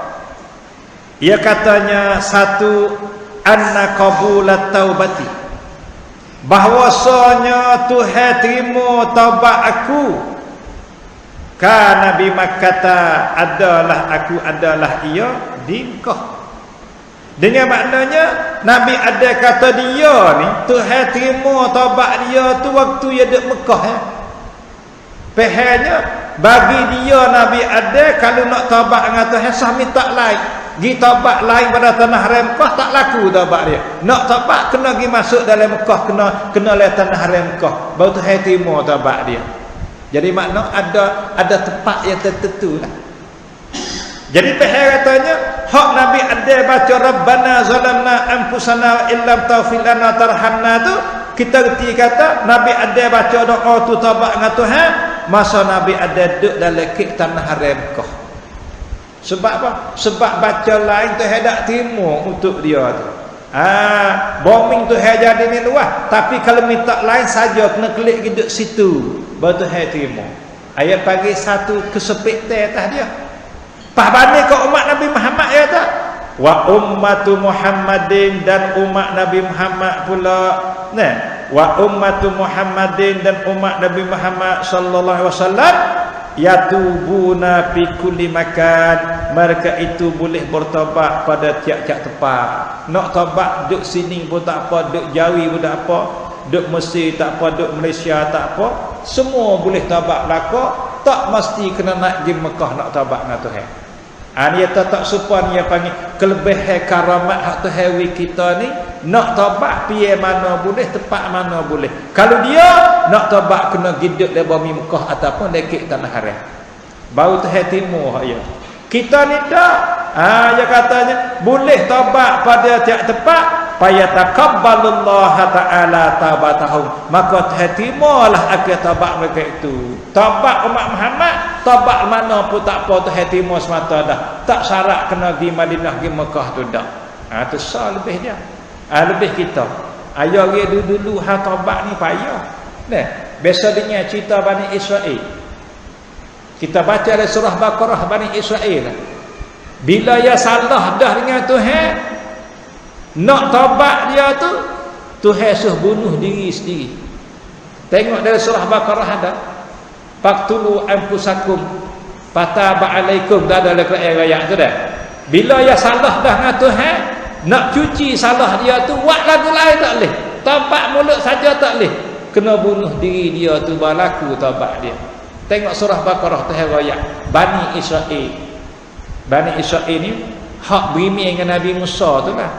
Ia katanya satu anna qabulat taubati bahwasanya Tuhan terima taubat aku kana bi Makkah adalah ia di Mekah. Dengan maknanya Nabi ada kata dia ni Tuhan terima taubat dia tu waktu dia duduk Mekah Pehanya bagi dia Nabi ada kalau nak taubat dengan Tuhan sah minta lain. Gi taubat lain pada tanah haram Mekah tak laku taubat dia. Nak taubat kena gi masuk dalam Mekah, kena le tanah haram Mekah. Baru Tuhan terima taubat dia. Jadi makna ada tempat yang tertentu lah. Jadi Tuhan katanya hak Nabi ada baca Rabbana zalamna anfusana illam taghfir lana tarhamna tu kita reti kata Nabi ada baca doa tu taubat dengan Tuhan masa Nabi ada duduk dalam kek tanah haram Mekah. Sebab apa? Sebab baca lain Tuhan tak terima untuk dia tu. bombing Tuhan jadi ni luah, tapi kalau minta lain saja kena klik duduk situ baru Tuhan terima. Ayat pagi satu kesepit atas dia. Pas banding ke umat Nabi Muhammad ya tak? Wa ummatu Muhammadin, dan umat Nabi Muhammad pula. Nah, wa ummatu Muhammadin, dan umat Nabi Muhammad sallallahu alaihi wasallam yatubuna fi kulli makan. Mereka itu boleh bertaubat pada tiap-tiap tempat. Nak taubat duduk sini pun tak apa, duduk Jawi pun tak apa, duduk Mesir tak apa, duduk Malaysia tak apa, semua boleh taubat belaka. Tak mesti kena nak pergi Mekah nak taubat dengan Tuhan. Dia tak supaya dia panggil kelebihan karamat hak Tuhan kita ni. Nak taubat piye mana boleh, tempat mana boleh. Kalau dia nak taubat kena hidup di bumi Mekah ataupun dekat tanah haram, baru Tuhan timur hak dia. Kita ni tak. Dia katanya boleh taubat pada tiap tempat. Fayataqabbalullah ta'ala taubatahum, maka Tuhan timalah akhir taubat mereka itu. Taubat umat Muhammad, taubat mana pun tak apa Tuhan timur semata dah. Tak syarat kena pergi Madinah, pergi Mekah tu dah. Tu sah lebih dia. Lebih kita. Ayo dia dulu hal taubat ni payah. Nah, biasa dengar cerita Bani Israel. Kita baca dalam surah Baqarah Bani Israel. Bila ia salah dah dengan Tuhan, nak taubat dia tu, Tuhan suruh bunuh diri sendiri. Tengok dalam surah Baqarah ada, faqtulu anfusakum fataba alaikum. Dah ada dalam ayat tu dah. Bila ia salah dah dengan Tuhan, nak cuci salah dia tu, buat lagu lain tak boleh, taubat mulut saja tak boleh, kena bunuh diri dia tu berlaku taubat dia. Tengok surah Baqarah Tuhan ayat Bani Israel. Bani Israel ni hak berimeh dengan Nabi Musa tu lah.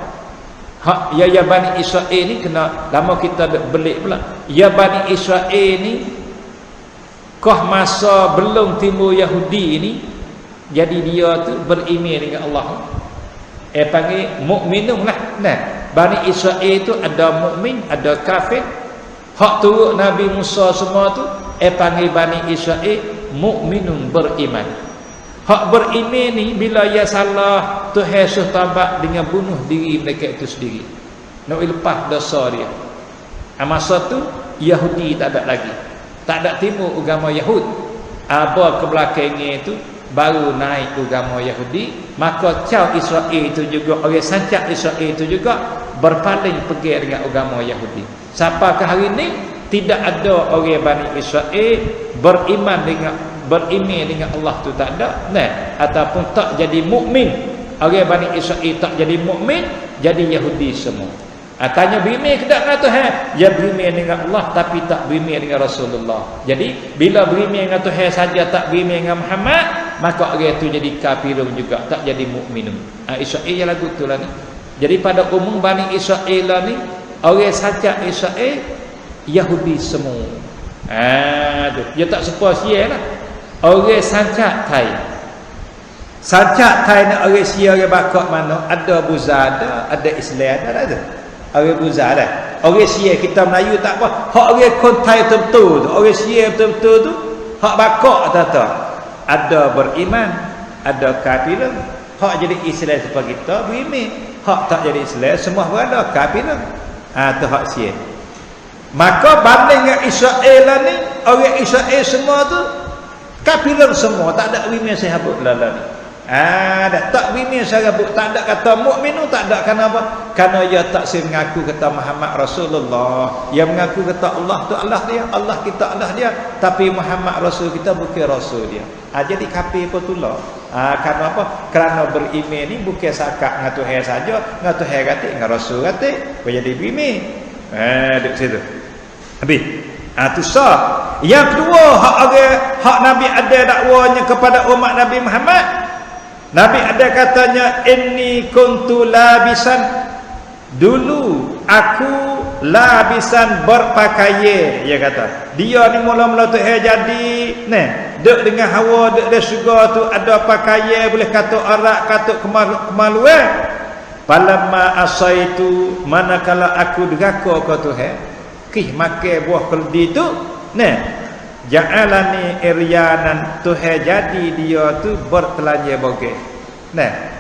Ya Bani Israel ni kena lama kita belik pula. Ya Bani Israel ni kah masa belum timbul Yahudi ni, jadi dia tu beriman dengan Allah. Panggil mukminun lah. Nah, Bani Israel tu ada mukmin, ada kafir. Hak turut Nabi Musa semua tu panggil Bani Israel mukminun, beriman. Hak beriman ni bila ia salah, Tuhan suruh taubat dengan bunuh diri mereka itu sendiri. Nak lepas dosa dia. Masa tu Yahudi tak ada lagi. Tak ada timur agama Yahud. Apa ke belakangnya itu baru naik agama Yahudi. Maka cau Israel itu juga, orang sancak Israel itu juga berpaling pergi dengan agama Yahudi. Sampai ke hari ini tidak ada orang Bani Israel beriman dengan Allah tu tak ada. Nah, ataupun tak jadi mukmin. Orang Bani Israel tak jadi mukmin, jadi Yahudi semua. Tanya beriman ke tak dengan Tuhan? Ya beriman dengan Allah tapi tak beriman dengan Rasulullah. Jadi bila beriman dengan Tuhan saja tak beriman dengan Muhammad, maka orang itu jadi kafirun juga, tak jadi mukminun. Israel ya lagu tu lah ni. Jadi pada umum Bani Israel ni, orang saja Israel Yahudi semua. Dia tak sepuas dia lah. Orang sancak Thai. Sancak Thai ni orang Sia, orang bakak mana? Ada Buzada, ada Islam, ada. Orang Buzada. Orang Sia kita Melayu tak apa. Hak orang Kontai betul tu, orang Sia betul-betul tu, hak bakak tak. Ada beriman, ada kafir. Hak jadi Islam seperti kita beriman. Hak tak jadi Islam semua berada kafir. Tu hak Sia. Maka banding dengan Israel ni, orang Israel semua tu kafiran semua, tak ada beriman sahabat lalan. Tak beriman sahabat, tak ada kata mukmin, tak ada. Kenapa? Kerana ia tak mengaku kata Muhammad Rasulullah. Ia mengaku kata Allah tu Allah dia, Allah kita Allah dia, tapi Muhammad Rasul kita bukan Rasul dia. Jadi kafir betul lah. Kerana apa? Kerana beriman ni bukan sakat dengan Tuhan saja, dengan Tuhan kata, dengan Rasul kata, jadi beriman. Duduk situ. Habis. Tu sah. Yang kedua, hak Nabi ada dakwanya kepada umat Nabi Muhammad. Nabi ada katanya, inni kuntu labisan. Dulu aku labisan berpakaian. Dia kata, dia ni mula-mula tu jadi duk dengan hawa, duk dengan syurga tu ada pakaian, boleh kata arak, kata kemaluan. Falamma asaitu, manakala aku deraka ke Tuhan, makan buah keldi tu, ja'alani iryanan, Tuhan jadi dia tu bertelanjang bogeh.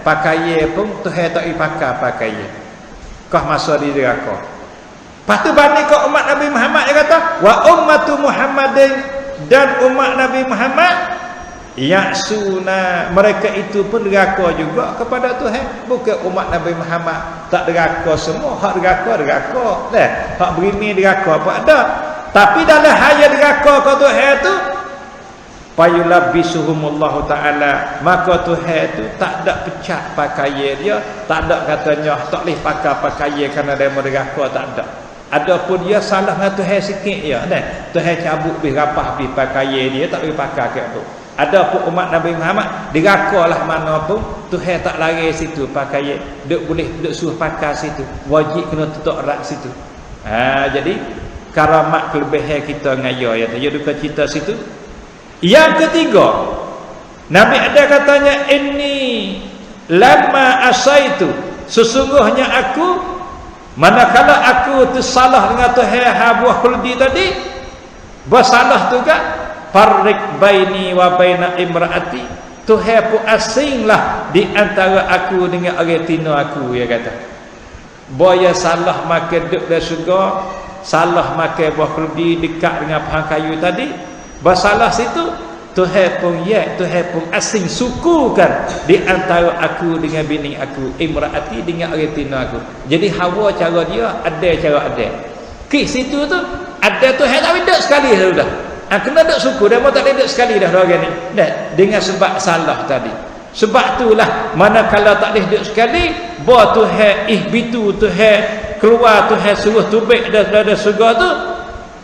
Pakaian pun Tuhan tak pakai pakaian. kau masa di neraka. Lepas tu banding kau umat Nabi Muhammad, dia kata wa ummatu Muhammadin, dan umat Nabi Muhammad yaksuna, mereka itu pun deraka juga kepada Tuhan. Bukan umat Nabi Muhammad tak deraka semua, hak deraka dah, hak berini deraka apa ada. Tapi dalam haya deraka ke Tuhan tu payulabbisuhumullahu taala, maka Tuhan tu tak ada pecat pakaian dia, tak ada katanya tak boleh pakai pakaian kerana dia deraka, tak ada. Adapun dia salah dengan Tuhan sikit ya, dah Tuhan cabut lebih rapah lebih pakaian dia, tak boleh pakai kat tu. Adapun umat Nabi Muhammad dirakalah mana pun Tuhan tak lari situ pakaian, duk boleh duk suruh pakai situ, wajib kena tutup rak situ. Jadi karamat kelebihan kita ngaya ya, dia duka cerita situ. Yang ketiga, Nabi ada katanya inni lamma asaitu, sesungguhnya aku manakala aku tu salah dengan Tuhan habuah khuldi tadi, bersalah tu kan, farriq baini wa baina imraati, Tuhan pun asinglah di antara aku dengan orang tino aku, dia kata. Boya salah makan duk dah syurga, salah makan buah khuldi dekat dengan pohon kayu tadi, bersalah situ, Tuhan pun asing sukukan di antara aku dengan bini aku, imraati dengan orang tino aku. Jadi Hawa cara dia ada cara ada. Kes situ tu ada Tuhan tak ada sekali dah. Kena duk suku, dia mau tak ada sekali dah orang ni. Dah dengan sebab salah tadi. Sebab itulah manakala tak boleh duk sekali, ba Tuhan ihbitu, Tuhan keluar, Tuhan suruh tubik dari surga tu,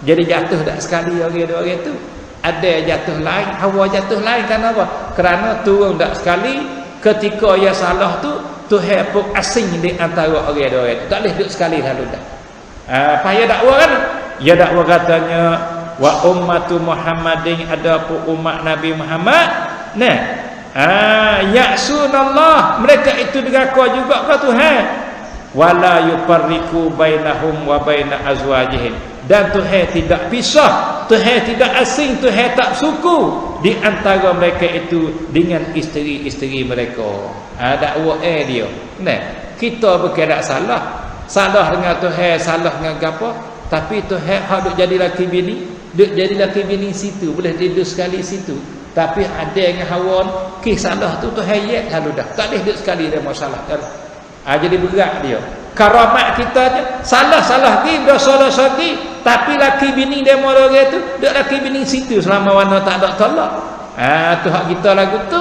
jadi jatuh dak sekali orang tu. Ada jatuh lain, Hawa jatuh lain kerana apa? Kerana turun dak sekali, ketika ia salah tu Tuhan pun asing di antara orang-orang tu, tak boleh duk sekali lalu dah. Payah dakwah kan? Ya dakwah katanya wa ummatu Muhammadin, ada pun umat Nabi Muhammad. Nah, ya'sunallah, mereka itu deraka juga ke Tuhan. Wala yufarriqu bainahum wa baina azwajihim, dan Tuhan tidak pisah, Tuhan tidak asing, Tuhan tak suku di antara mereka itu dengan isteri-isteri mereka. Dakwah dia. Nah, kita bukan tak salah dengan Tuhan, salah dengan apa? Tapi Tuhan hak duk jadi laki bini, duk jadi laki bini situ, boleh tidur sekali situ. Tapi ada yang hawan, salah tu Tuhan yek lalu dah. Tak boleh duk sekali dia masalah. Jadi berat dia. Karamat kita je salah ki, dosa ki, tapi laki bini dia mula tu, duk laki bini situ selama mana tak ada tolak. Tu hak kita lagu tu.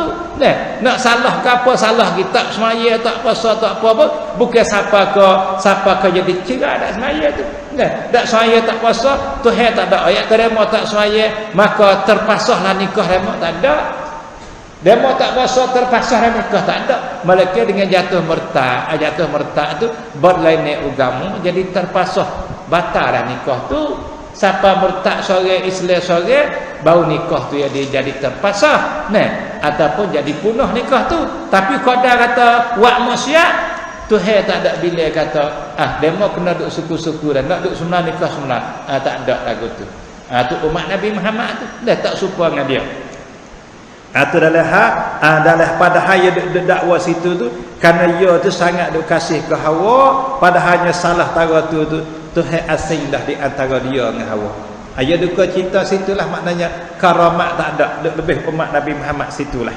Nak salah ke apa, salah kita semaya tak puasa tak apa, bukan siapa ke jadi cerai dak semaya tu. Dak semaya tak puasa, Tuhan tak ada ayat terima tak semaya, maka terpasahlah nikah remo tak ada. Demo tak puasa terpaksa nikah tak ada. Malaikat dengan jatuh mertak tu berlain agama, jadi terpaksa batal dah nikah tu. Siapa mertak sore Islam sore, baru nikah tu dia jadi terpaksa. Ataupun jadi punah nikah tu. Tapi qadar kata wak maksiat, Tuhan tak ada bila kata demo kena duk suku-suku dan nak duk sunat nikah sunat. Tak ada lagu tu. Tu umat Nabi Muhammad tu dah tak serupa dengan dia. Atau dalam pada hanya dakwah situ tu, kerana ia tu sangat duk kasih ke Hawa, padahalnya salah tara tu Tuhan asing dah di antara dia dengan Hawa. Ayat duka cerita situlah maknanya karamat tak ada, lebih umat Nabi Muhammad situlah.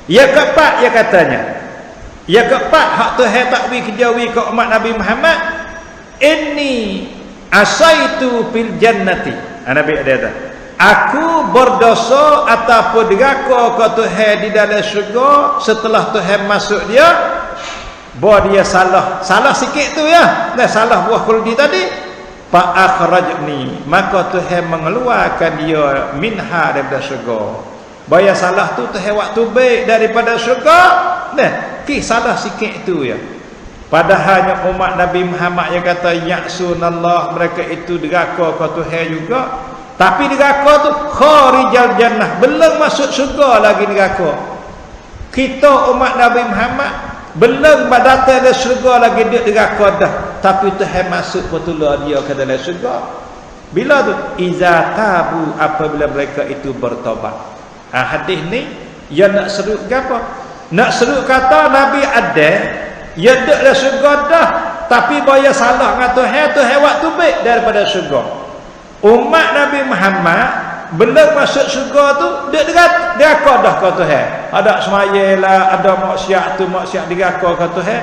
Yang keempat ia katanya, yang keempat hak Tuhan tak wi kejawi ke umat Nabi Muhammad, inni asaitu fil jannati. Nabi ada kata, aku berdosa ataupun deraka ke Tuhan di dalam syurga setelah Tuhan masuk dia, bahawa dia salah sikit tu ya, salah buah khuldi tadi, fa akhrajni, maka Tuhan mengeluarkan dia minha daripada syurga. Bahaya salah tu Tuhan waktu baik daripada syurga, salah sikit tu ya. Padahalnya umat Nabi Muhammad yang kata ya'sunallah, mereka itu deraka ke Tuhan juga. Tapi neraka tu kharijal jannah, belum masuk syurga lagi neraka. Kita umat Nabi Muhammad belum datang ke syurga lagi dia neraka dah, tapi Tuhan masuk betulah dia ke dalam syurga. Bila tu? Iza tabu, apabila mereka itu bertobat. Hadis ni dia nak seru apa? Nak seru kata Nabi ada, dia duduk dalam syurga dah, tapi boya salah dengan Tuhan waktu baik daripada syurga. Umat Nabi Muhammad bila masuk syurga tu dia dah ke Tuhan. Ada semayalah, ada maksiat tu maksiat diraka ke Tuhan.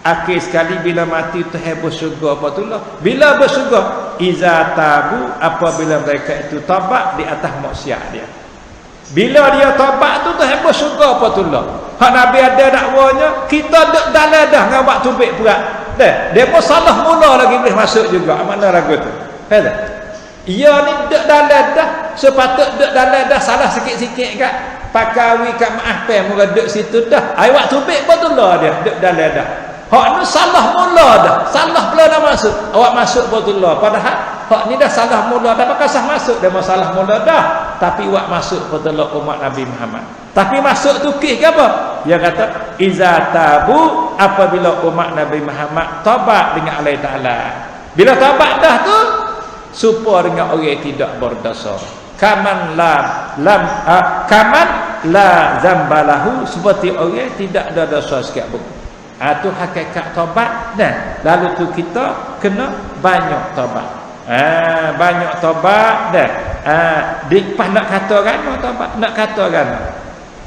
Akhir sekali bila mati Tuhan bersyurga apa tu lah. Bila bersyurga iza tabu, apabila mereka itu taubat di atas maksiat dia. Bila dia taubat tu Tuhan bersyurga apa tu lah. Hak Nabi ada dakwanya, kita duk dalam dah dengan buat tubik berat. Dia pun salah mula lagi boleh masuk juga. Mana lagu tu? Faham? Ia ni duk dalam dah, sepatut duk dalam dah salah sikit-sikit kat pakawi kat maaf pe mula duk situ dah. Ai buat tubik apa tu lah dia duk dalam dah. Hak ni salah mula dah. Salah pula dah masuk. Awak masuk betul lah. Padahal hak ni dah salah mula dah. Pakai sah masuk dia masalah mula dah. Tapi awak masuk betul lah umat Nabi Muhammad. Tapi masuk tu ke apa? Dia kata iza tabu, apabila umat Nabi Muhammad taubat dengan Allah Taala. Bila taubat dah tu supaya dengan orang tidak berdosa. Kaman la zambalahu, seperti orang tidak ada dosa sikit pun. Itu hakikat taubat. Nah, lalu tu kita kena banyak taubat. Banyak taubat dah. Pas nak kata gano taubat, nak kata gano.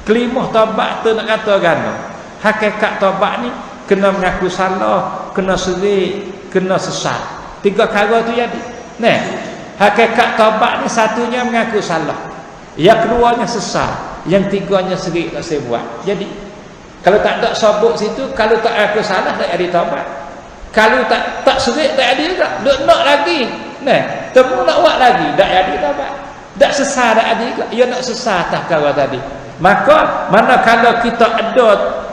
Kelimah taubat tu nak kata gano. Hakikat taubat ni kena mengaku salah, kena serik, kena sesat. 3 perkara tu jadi. Nah, hakikat taubat ni satunya mengaku salah. Yang keduanya sesat, yang tiganya serik tak saya buat. Jadi kalau tak ada sabuk situ, kalau tak aku salah tak ada taubat. Kalau tak serik tak ada juga. Duk nak lagi. Nah, temu nak buat lagi, tak ada taubat. Tak sesat tak ada juga. Ia nak sesat tak kau tadi. Maka manakala kita ada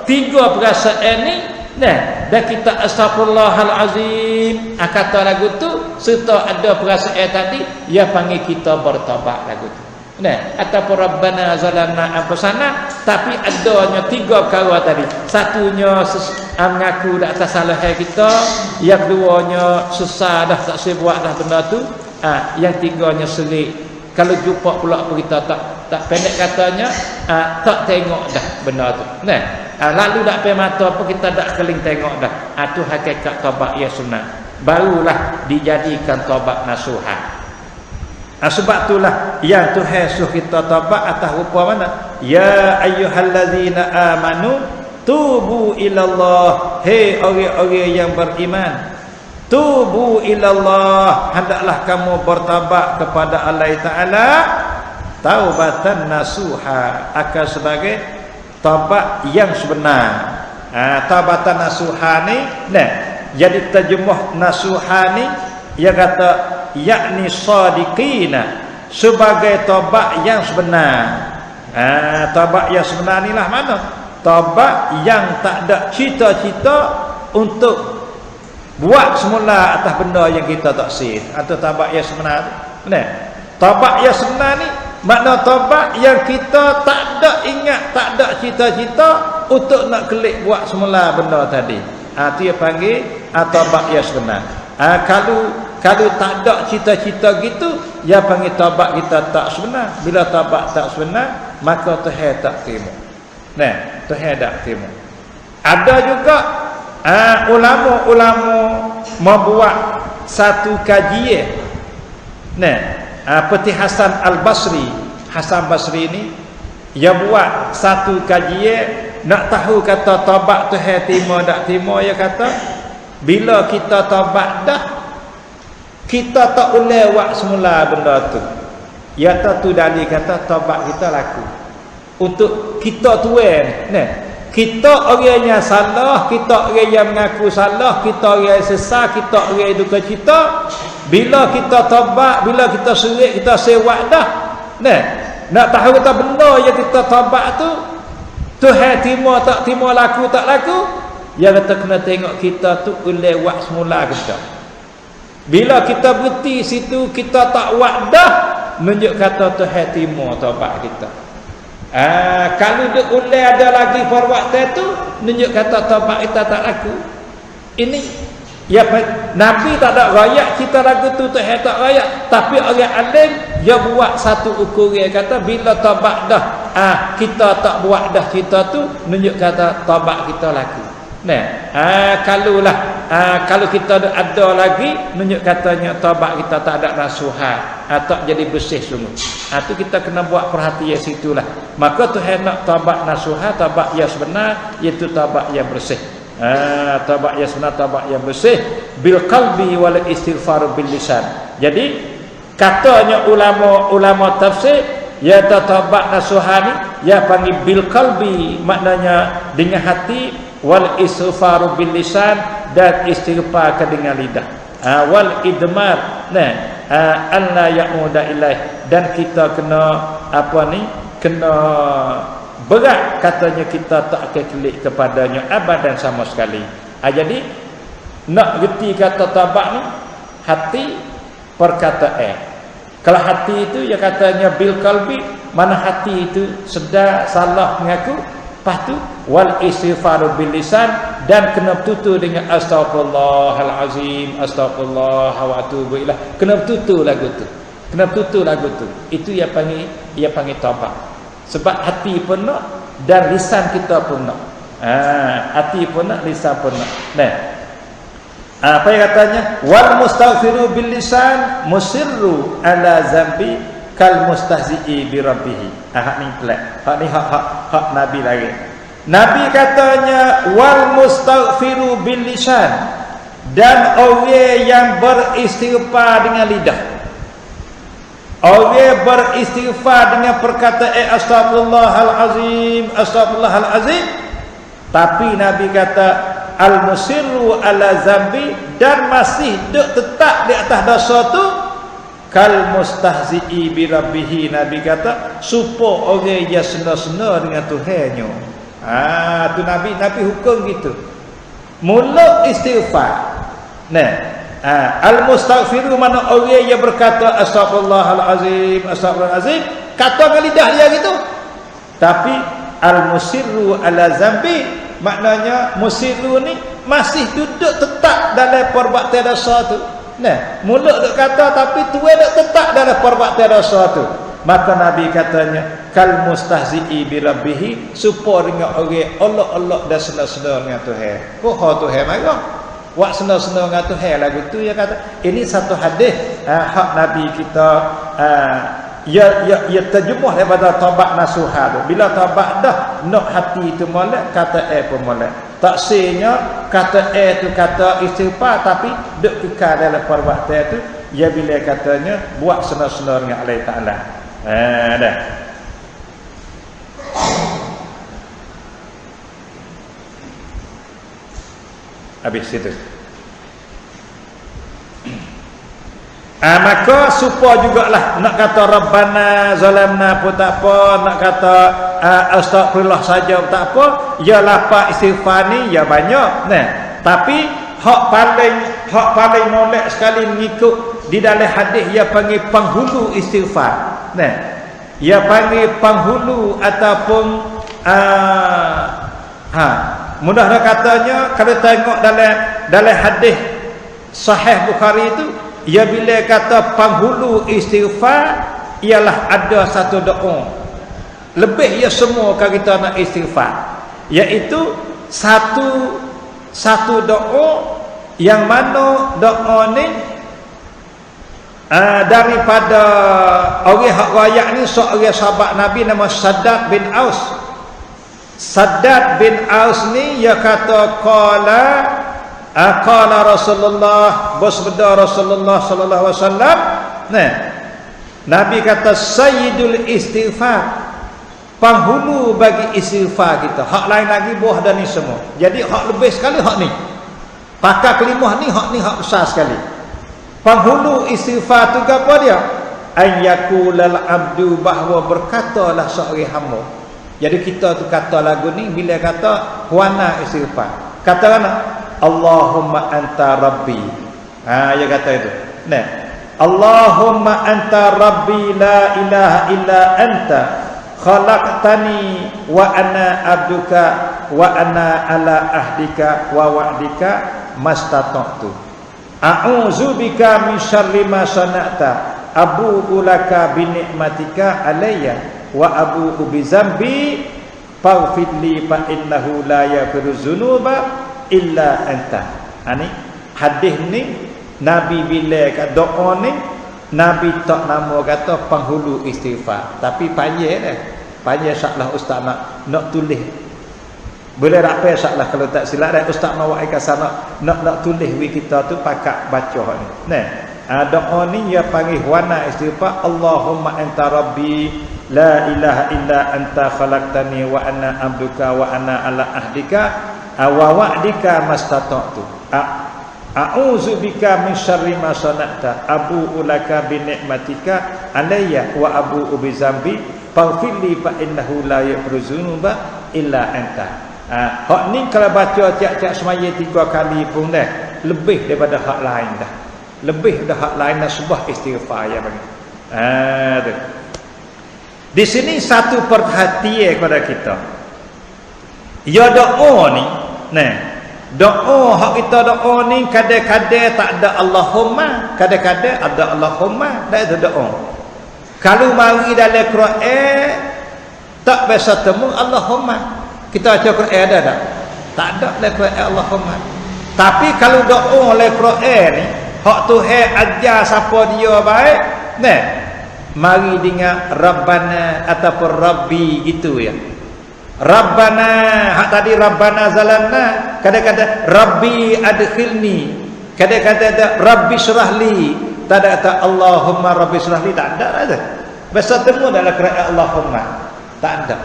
3 perasaan ni, nah, dan kita astagfirullahalazim, kata lagu tu serta ada perasaan tadi, ia panggil kita bertaubat lagu tu. Nah, ataupun rabbana zalamna anfusana, tapi adanya 3 perkara tadi. Satunya mengaku dak atas salah kita, yang keduanya susah dah tak saya buat dah benda tu, yang tiganya serik. Kalau jumpa pula kita tak pendek katanya, tak tengok dah benda tu. Nah, lalu dak pe mata apa kita dak keling tengok dah. Tu hakikat taubat ya sunnah. Barulah dijadikan taubat nasuha. Sebab itulah yang Tuhan suruh kita taubat atas rupa mana? Ya ayyuhallazina amanu tubu ilallah. Hei orang-orang yang beriman, tubu ilallah, hendaklah kamu bertaubat kepada Allah Taala taubatan nasuha, akan sebagai taubat yang sebenar. Taubatan nasuha ni, nah, jadi terjemah nasuha ni ia kata yakni sadiqina, sebagai taubat yang sebenar. Taubat yang sebenar ni lah mana? Taubat yang tak ada cita-cita untuk buat semula atas benda yang kita tak sih. Atau taubat yang sebenar tu. Benar? Taubat yang sebenar ni makna taubat yang kita tak ada ingat, tak ada cita-cita untuk nak kelik buat semula benda tadi. Itu dia panggil taubat yang sebenar. Kalau tak ada cita-cita gitu, dia panggil taubat kita tak sebenar. Bila taubat tak sebenar, maka Tuhan tak terima. Nah, Tuhan tak terima. Ada juga ulama-ulama membuat satu kajian. Nah, seperti Hasan Al-Basri. Hasan Basri ni dia buat satu kajian nak tahu kata taubat Tuhan terima tak terima. Dia kata bila kita taubat dah, kita tak boleh buat semula benda tu. Ya tu dalil kata taubat kita laku. Untuk kita tuan, nah, kita orang yang salah, kita orang yang mengaku salah, kita orang yang sesat, kita orang yang duka cita, bila kita taubat, bila kita serik, kita sewak dah. Nah, nak tahu kata benda yang kita taubat tu Tuhan terima tak terima, laku tak laku, dia kata kena tengok kita tu boleh buat semula kita. Bila kita berhenti situ, kita tak buat dah, menunjuk kata Tuhan terima taubat kita. Kalau dia boleh ada lagi forward tu, menunjuk kata taubat kita tak laku. Ini ya, Nabi tak ada rakyat, kita lagu tu Tuhan tak rakyat. Tapi orang alim dia buat satu ukuran, kata bila taubat dah, kita tak buat dah kita tu, menunjuk kata taubat kita laku. Nah, kalaulah kalau kita ada lagi menunjuk katanya taubat kita tak ada nasuhat atau jadi bersih sungguh. Tu kita kena buat perhatian situlah. Maka Tuhan nak taubat nasuhat, taubat yang sebenar, iaitu taubat yang bersih. Taubat yang sebenar, taubat yang bersih bil qalbi wal istighfar bil lisan. Jadi katanya ulama tafsir, ya taubat nasuhat ni ya panggil bil qalbi, maknanya dengan hati, wal istighfar bil lisan, dan istighfar dengan lidah. Wal idmar, an la ya'uda ilaih, dan kita kena kena berat katanya kita tak akan klik kepadanya abadan sama sekali. Jadi nak reti kata taubat ni hati perkataan. Kalau hati itu ya katanya bil qalbi, mana hati itu sedar salah mengaku. Lepas tu wal istighfar bil lisan, dan kena bertutur dengan astagfirullahalazim, astagfirullah wa atubu ilaih. Kena bertutur lagu tu. Kena bertutur lagu tu. Itu yang panggil taubat. Sebab hati pun nak dan lisan kita pun nak. Hati pun nak, lisan pun nak. Apa yang katanya? Wal mustaghfiru bil lisan musirru ala zambi kal mustahzi'i bi rabbih. Hak ni pelak. Hak ni hak Nabi lagi. Nabi katanya wal mustaghfiru bil lisan, dan orang yang beristighfar dengan lidah. Orang beristighfar dengan perkataan astagfirullahalazim, astagfirullahalazim, tapi Nabi kata al musirru ala zambi, dan masih duk tetap di atas dosa tu, kal mustahzi'i bi rabbih. Nabi kata supaya orang yang sena-sena dengan Tuhannya. Tu Nabi hukum gitu. Mulut istighfar. Al mustaghfiru, mana orang yang berkata astagfirullahalazim, astagfirullahalazim, kata dengan lidah dia gitu. Tapi al musirru ala zambi, maknanya musirru ni masih duduk tetap dalam perbuatan dosa tu. Mulut duk kata tapi tuan duk tetap dalam perbuatan dosa tu. Maka Nabi katanya kal mustahzi'i bi rabbih, supaya dengan orang Allah dan senang-senang dengan Tuhan. Tuhan marah. Wak senang-senang dengan Tuhan lagu tu ya kata. Ini satu hadis hak Nabi kita ya terjemah daripada taubat nasuha tu. Bila taubat dah nak hati itu molek, kata pun molek. Taksirnya kata tu kata istighfar, tapi duk kekal dalam perbuatan tu, ya bila katanya buat senang-senang dengan Allah Taala. Dah. Habis itu. Maka supaya jugalah nak kata Rabbana zalamna pun tak apa, nak kata astagfirullah saja pun tak apa, ya lapak istighfar ni ya banyak. Tapi hak paling molek sekali mengikut di dalam hadis ia panggil penghulu istighfar. Ia panggil penghulu ataupun mudah dah katanya kalau tengok dalam hadis sahih Bukhari itu, ia bila kata penghulu istighfar ialah ada satu doa. Lebih ya semua kalau kita nak istighfar, iaitu satu doa yang mana doa ni daripada orang hak rakyat ni, seorang sahabat Nabi nama Saddad bin Aus. Saddad bin Aus ni ia kata qala Rasulullah, bersabda Rasulullah sallallahu alaihi wasallam, Nabi kata sayyidul istighfar, penghulu bagi istighfar kita. Hak lain lagi buah dan ni semua. Jadi hak lebih sekali hak ni. Pakai kelimah ni hak besar sekali. Penghulu istighfar tu apa dia? An yakulal abdu, bahawa berkatalah seorang hamba. Jadi kita tu kata lagu ni bila kata wana istighfar. Kata mana? Allahumma anta rabbi. Dia kata itu. Allahumma anta rabbi la ilaha illa anta khalaqtani wa ana abduka wa ana ala ahdika wa wa'dika mastata'tu. A'udzubika min syarri ma sana'ta. Abu'u laka bi ni'matika alayya wa abu'u bi zambi faghfirli fa innahu la yaghfiru dzunuba illa anta. Ni hadis ni Nabi bila kat doa ni Nabi tak nama kata penghulu istighfar, tapi panjang dah. Panjang saklah ustaz nak tulis. Boleh rapai saklah kalau tak silap dah ustaz mau ai kasar nak tulis wi kita tu pakak baca ni. Nah, doa ni dia panggil wana istighfar. Allahumma anta rabbi la ilaha illa anta khalaqtani wa ana abduka wa ana ala ahdika wa wa'dika mastata'tu. A'udzubika min syarri ma sana'ta abu'u laka bi ni'matika alayya wa abu'u bi zambi faghfirli fa innahu la yaghfiru dzunuba illa anta. Hak ni kalau baca tiap-tiap semaya 3 kali pun dah lebih daripada hak lain dah. Lebih dah hak lain dah sebuah istighfar ya bagi. Tu. Di sini satu perhatian kepada kita. Ya doa ni, nah doa hak kita doa ni kadang-kadang tak ada Allahumma, kadang-kadang ada Allahumma, dak ada doa. Kalau mari dalam Quran tak biasa temu Allahumma. Kita baca Quran ada tak? Tak ada dalam Quran Allahumma. Tapi kalau doa dalam Quran ni hak Tuhan ajar siapa dia baik, nah mari dengar Rabbana ataupun Rabbi gitu ya. Rabbana, hak tadi Rabbana zalamna, kadang-kadang Rabbi adkhilni, kadang-kadang ada Rabbi syrahli, tak ada Allahumma Rabbi syrahli, tak ada. Biasa temu dalam Quran Allahumma, tak ada.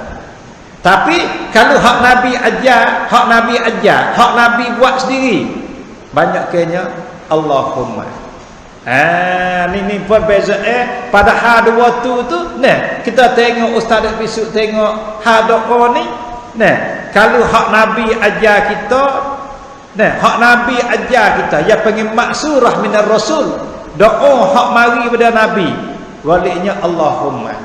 Tapi kalau hak Nabi ajar, hak Nabi buat sendiri, banyak kena Allahumma. Ni perbezaan padahal dua tu nah kita tengok ustaz besok tengok doa ni nah kalau hak Nabi ajar kita ya panggil maksurah minar rasul, doa hak mari pada Nabi waliknya Allahumma,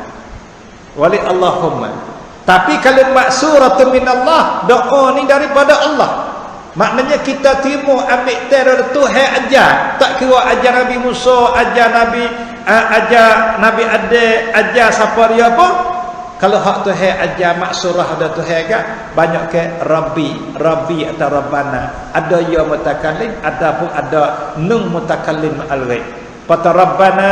tapi kalau maksurah minallah, doa ni daripada Allah. Maknanya kita terima ambil teror Tuhan ajar. Tak kira ajar Nabi Musa, ajar Nabi Adam, ajar siapa dia pun. Kalau hak Tuhan ajar maksurah ada Tuhan kan, banyak ke Rabbi atau Rabbana. Ada ya mutakallim, ada pun ada nun mutakallim al-ghaib. Kata Rabbana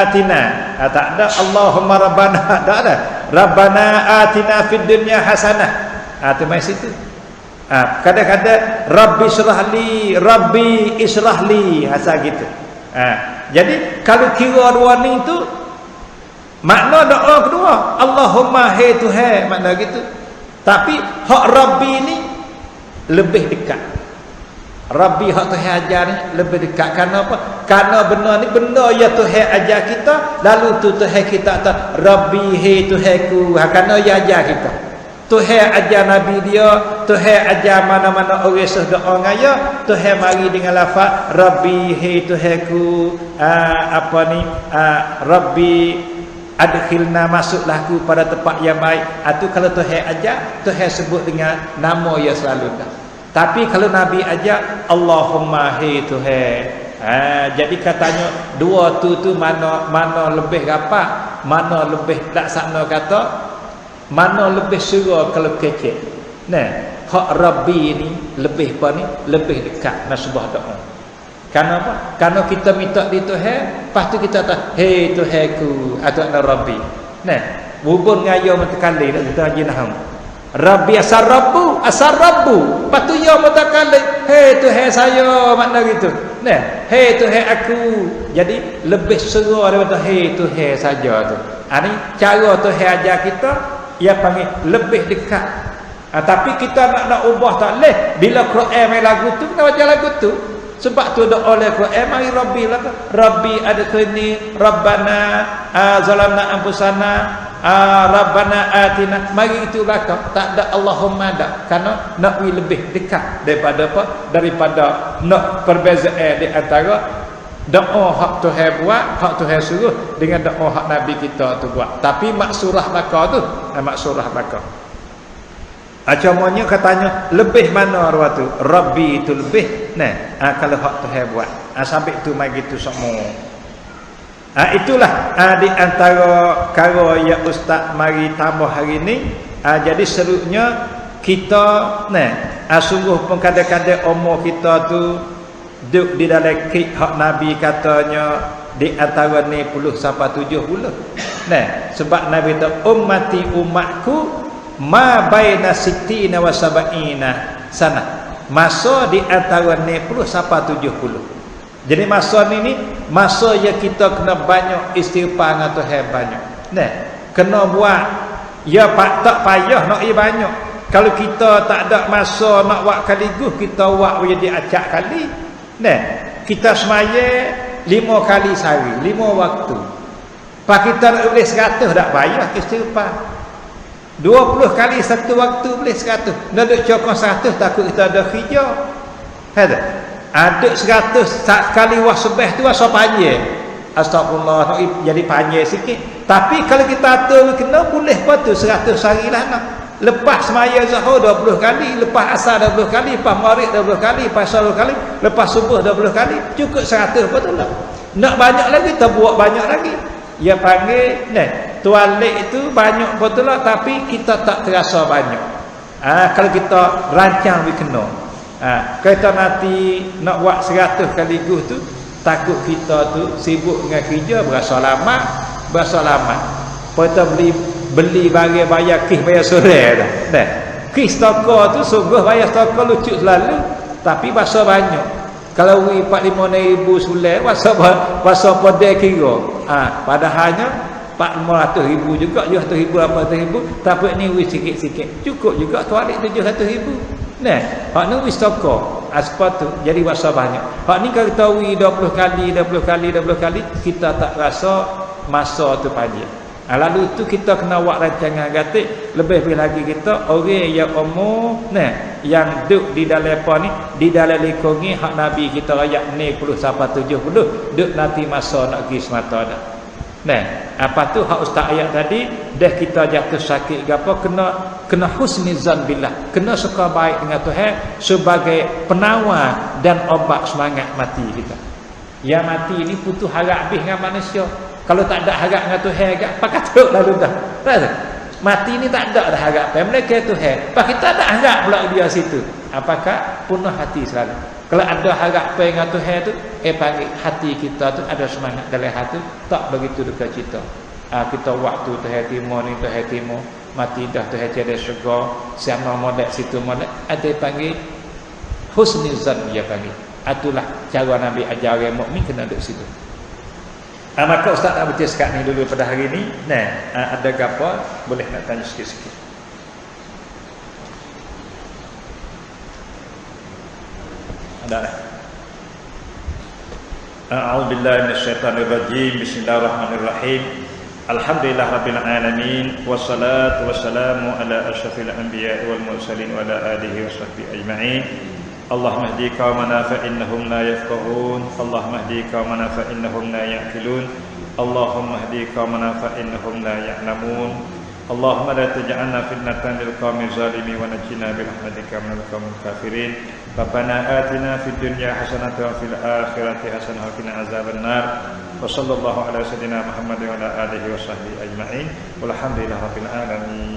atina, tak ada Allahumma Rabbana, tak ada. Rabbana atina fid dunya hasanah. Tu mai situ. Kadang-kadang Rabbi israhli asal gitu. Jadi kalau kira dua ni tu makna doa kedua Allahumma hai Tuhan, makna gitu. Tapi hak Rabbi ni lebih dekat. Rabbi hak Tuhan ajar ni lebih dekat. Kerana apa? Kerana benda ni benda ya Tuhan ajar kita, lalu tu Tuhan kita kata Rabbi hai Tuhanku, kerana ya ajar kita. Tuhan ajar Nabi dia, Tuhan ajar mana-mana orang doa ngaya, Tuhan mari dengan lafaz Rabbi hai Tuhanku, Rabbi adkhilna, masuklah aku pada tempat yang baik. Itu kalau Tuhan ajar, Tuhan sebut dengan nama ya selalu dah. Tapi kalau Nabi ajar Allahumma hai Tuhan, jadi katanya dua tu mana lebih rapat, mana lebih laksana kata, mana lebih surah kalau kecil. Nah, hak Rabbi ni lebih apa ni? Lebih dekat dengan sebuah doa. Karena apa? Karena kita minta di Tuhan, lepas tu kita kata, "Hei Tuhanku," atau Rabbi. Nah, hubung ngaya mutakallim kita haji naham. Rabbi asar Rabbu, lepas tu ya mutakallim, "Hei Tuhan saya," makna gitu. Nah, "Hei Tuhan aku." Jadi lebih surah daripada "Hei Tuhan" saja tu. Ni cara Tuhan ajar kita, ia panggil lebih dekat. Tapi kita nak ubah tak leh. Bila Quran main lagu tu, kita baca lagu tu. Sebab tu doa oleh Quran mari Rabbi lah. Rabbi adkhilni, Rabbana zalamna anfusana, Rabbana atina. Mari itu belakang. Tak ada Allahumma dak. Karena nak lebih dekat daripada apa? Daripada nak perbezaan di antara doa hak Tuhan buat, hak Tuhan suruh dengan doa hak Nabi kita tu buat. Tapi maksurah belaka tu, maksurah belaka. Acamanya katanya lebih mana arwah tu? Rabbi itu lebih. Nah, kalau hak Tuhan buat. Sampai tu mai gitu semua. Itulah di antara perkara yang ustaz mari tambah hari ni. Jadi serunya kita sungguh pun kadang-kadang umur kita tu duk di dalam kik hak Nabi katanya di antara ni 10 sampai 70. Nah, sebab Nabi tu ummati umatku ma baina sittina wa sab'ina sana. Masa di antara ni 10 sampai 70. Jadi masa ni masa yang kita kena banyak istighfar dengan Tuhan banyak. Nah, kena buat ya tak payah nak banyak. Kalau kita tak ada masa nak buat kaligus, kita buat jadi acak kali. Nah, kita semaya 5 kali sehari, 5 waktu. Pak kita nak boleh 100 tak payah istighfar. 20 kali satu waktu boleh 100. Nak duk cokong 100 takut kita ada hijau. Ada 100 kali wasbah tu asa panjang. Astagfirullah, nak jadi panjang sikit. Tapi kalau kita atur kena boleh patu 100 hari lah nak. Lepas semaya zuhur 20 kali, lepas asar 20 kali, lepas maghrib 20 kali, lepas asar 20 kali, lepas subuh 20 kali, cukup 100 betul tak? Nak banyak lagi, kita buat banyak lagi. Dia panggil, tualik itu banyak betul lah, tapi kita tak terasa banyak. Kalau kita rancang we kena. Kalau kita nanti nak buat 100 kaligus tu, takut kita tu sibuk dengan kerja, berasa lama. Kita beli barang bayar kis bayar sore dah. Kis toko tu sungguh bayar toko lucu selalu, tapi bahasa banyak. Kalau 45,000 sulai bahasa podai kira. Padahalnya 400,000 juga, 700,000 800,000, tapi ni sikit-sikit. Cukup juga tualik 700,000. Hak ni wis toko. Sebab tu jadi bahasa banyak. Hak ni kalau kita 20 kali, kita tak rasa masa tu panjang. Lalu tu kita kena buat rancangan gatik. Lebih lagi kita orang yang umur yang duduk di dalam apa ni, di dalam lingkungi hak Nabi kita rakyat ni 10 sampai 70 duduk nanti masa nak pergi semata dah. Apa tu hak ustaz ayat tadi, dah kita jatuh sakit gapo kena husnizan billah, kena suka baik dengan Tuhan sebagai penawar dan obat semangat mati kita. Yang mati ni putus harap habis dengan manusia. Kalau tak ada harap dengan Tuhan agak apa kata lalu dah. Mati ni tak ada dah harap. Mereka Tuhan. Pak kita ada harap pula dia situ. Apakah penuh hati selalu. Kalau ada harap dengan Tuhan tu, panggil hati kita tu ada semangat dalam hati, tak begitu duka cita. Kita waktu Tuhan timur ni Tuhan timur, mati dah Tuhan tiada syurga, siapa molek situ molek, ada panggil husnizan dia panggil. Itulah cara Nabi ajar orang mukmin kena duduk situ. Maka ustaz nak baca sekat ni dulu pada hari ni. Ada apa boleh nak tanya sikit-sikit. Ada dah. A'udzubillahi minasyaitonir rajim. Bismillahirrahmanirrahim. Alhamdulillah rabbil alamin, wassalatu wassalamu ala asyrafil anbiya'i wal mursalin wa ala alihi washabbihi ajma'in. Allahumma hdi qaumana fa innahum la yafqahun, Allahumma hdi qaumana fa innahum la ya'qilun, Allahumma hdi qaumana fa innahum la ya'lamun. Allahumma la taj'alna fitnatan lil qaumil zalimin wa najjina bi rahmatika minal qaumil kafirin. Rabbana atina fid dunya hasanatan wa fil akhirati hasanatan wa qina azabannar. Wa sallallahu ala sayyidina Muhammadin wa ala alihi wa sahbihi ajma'in. Walhamdulillahirabbil alamin.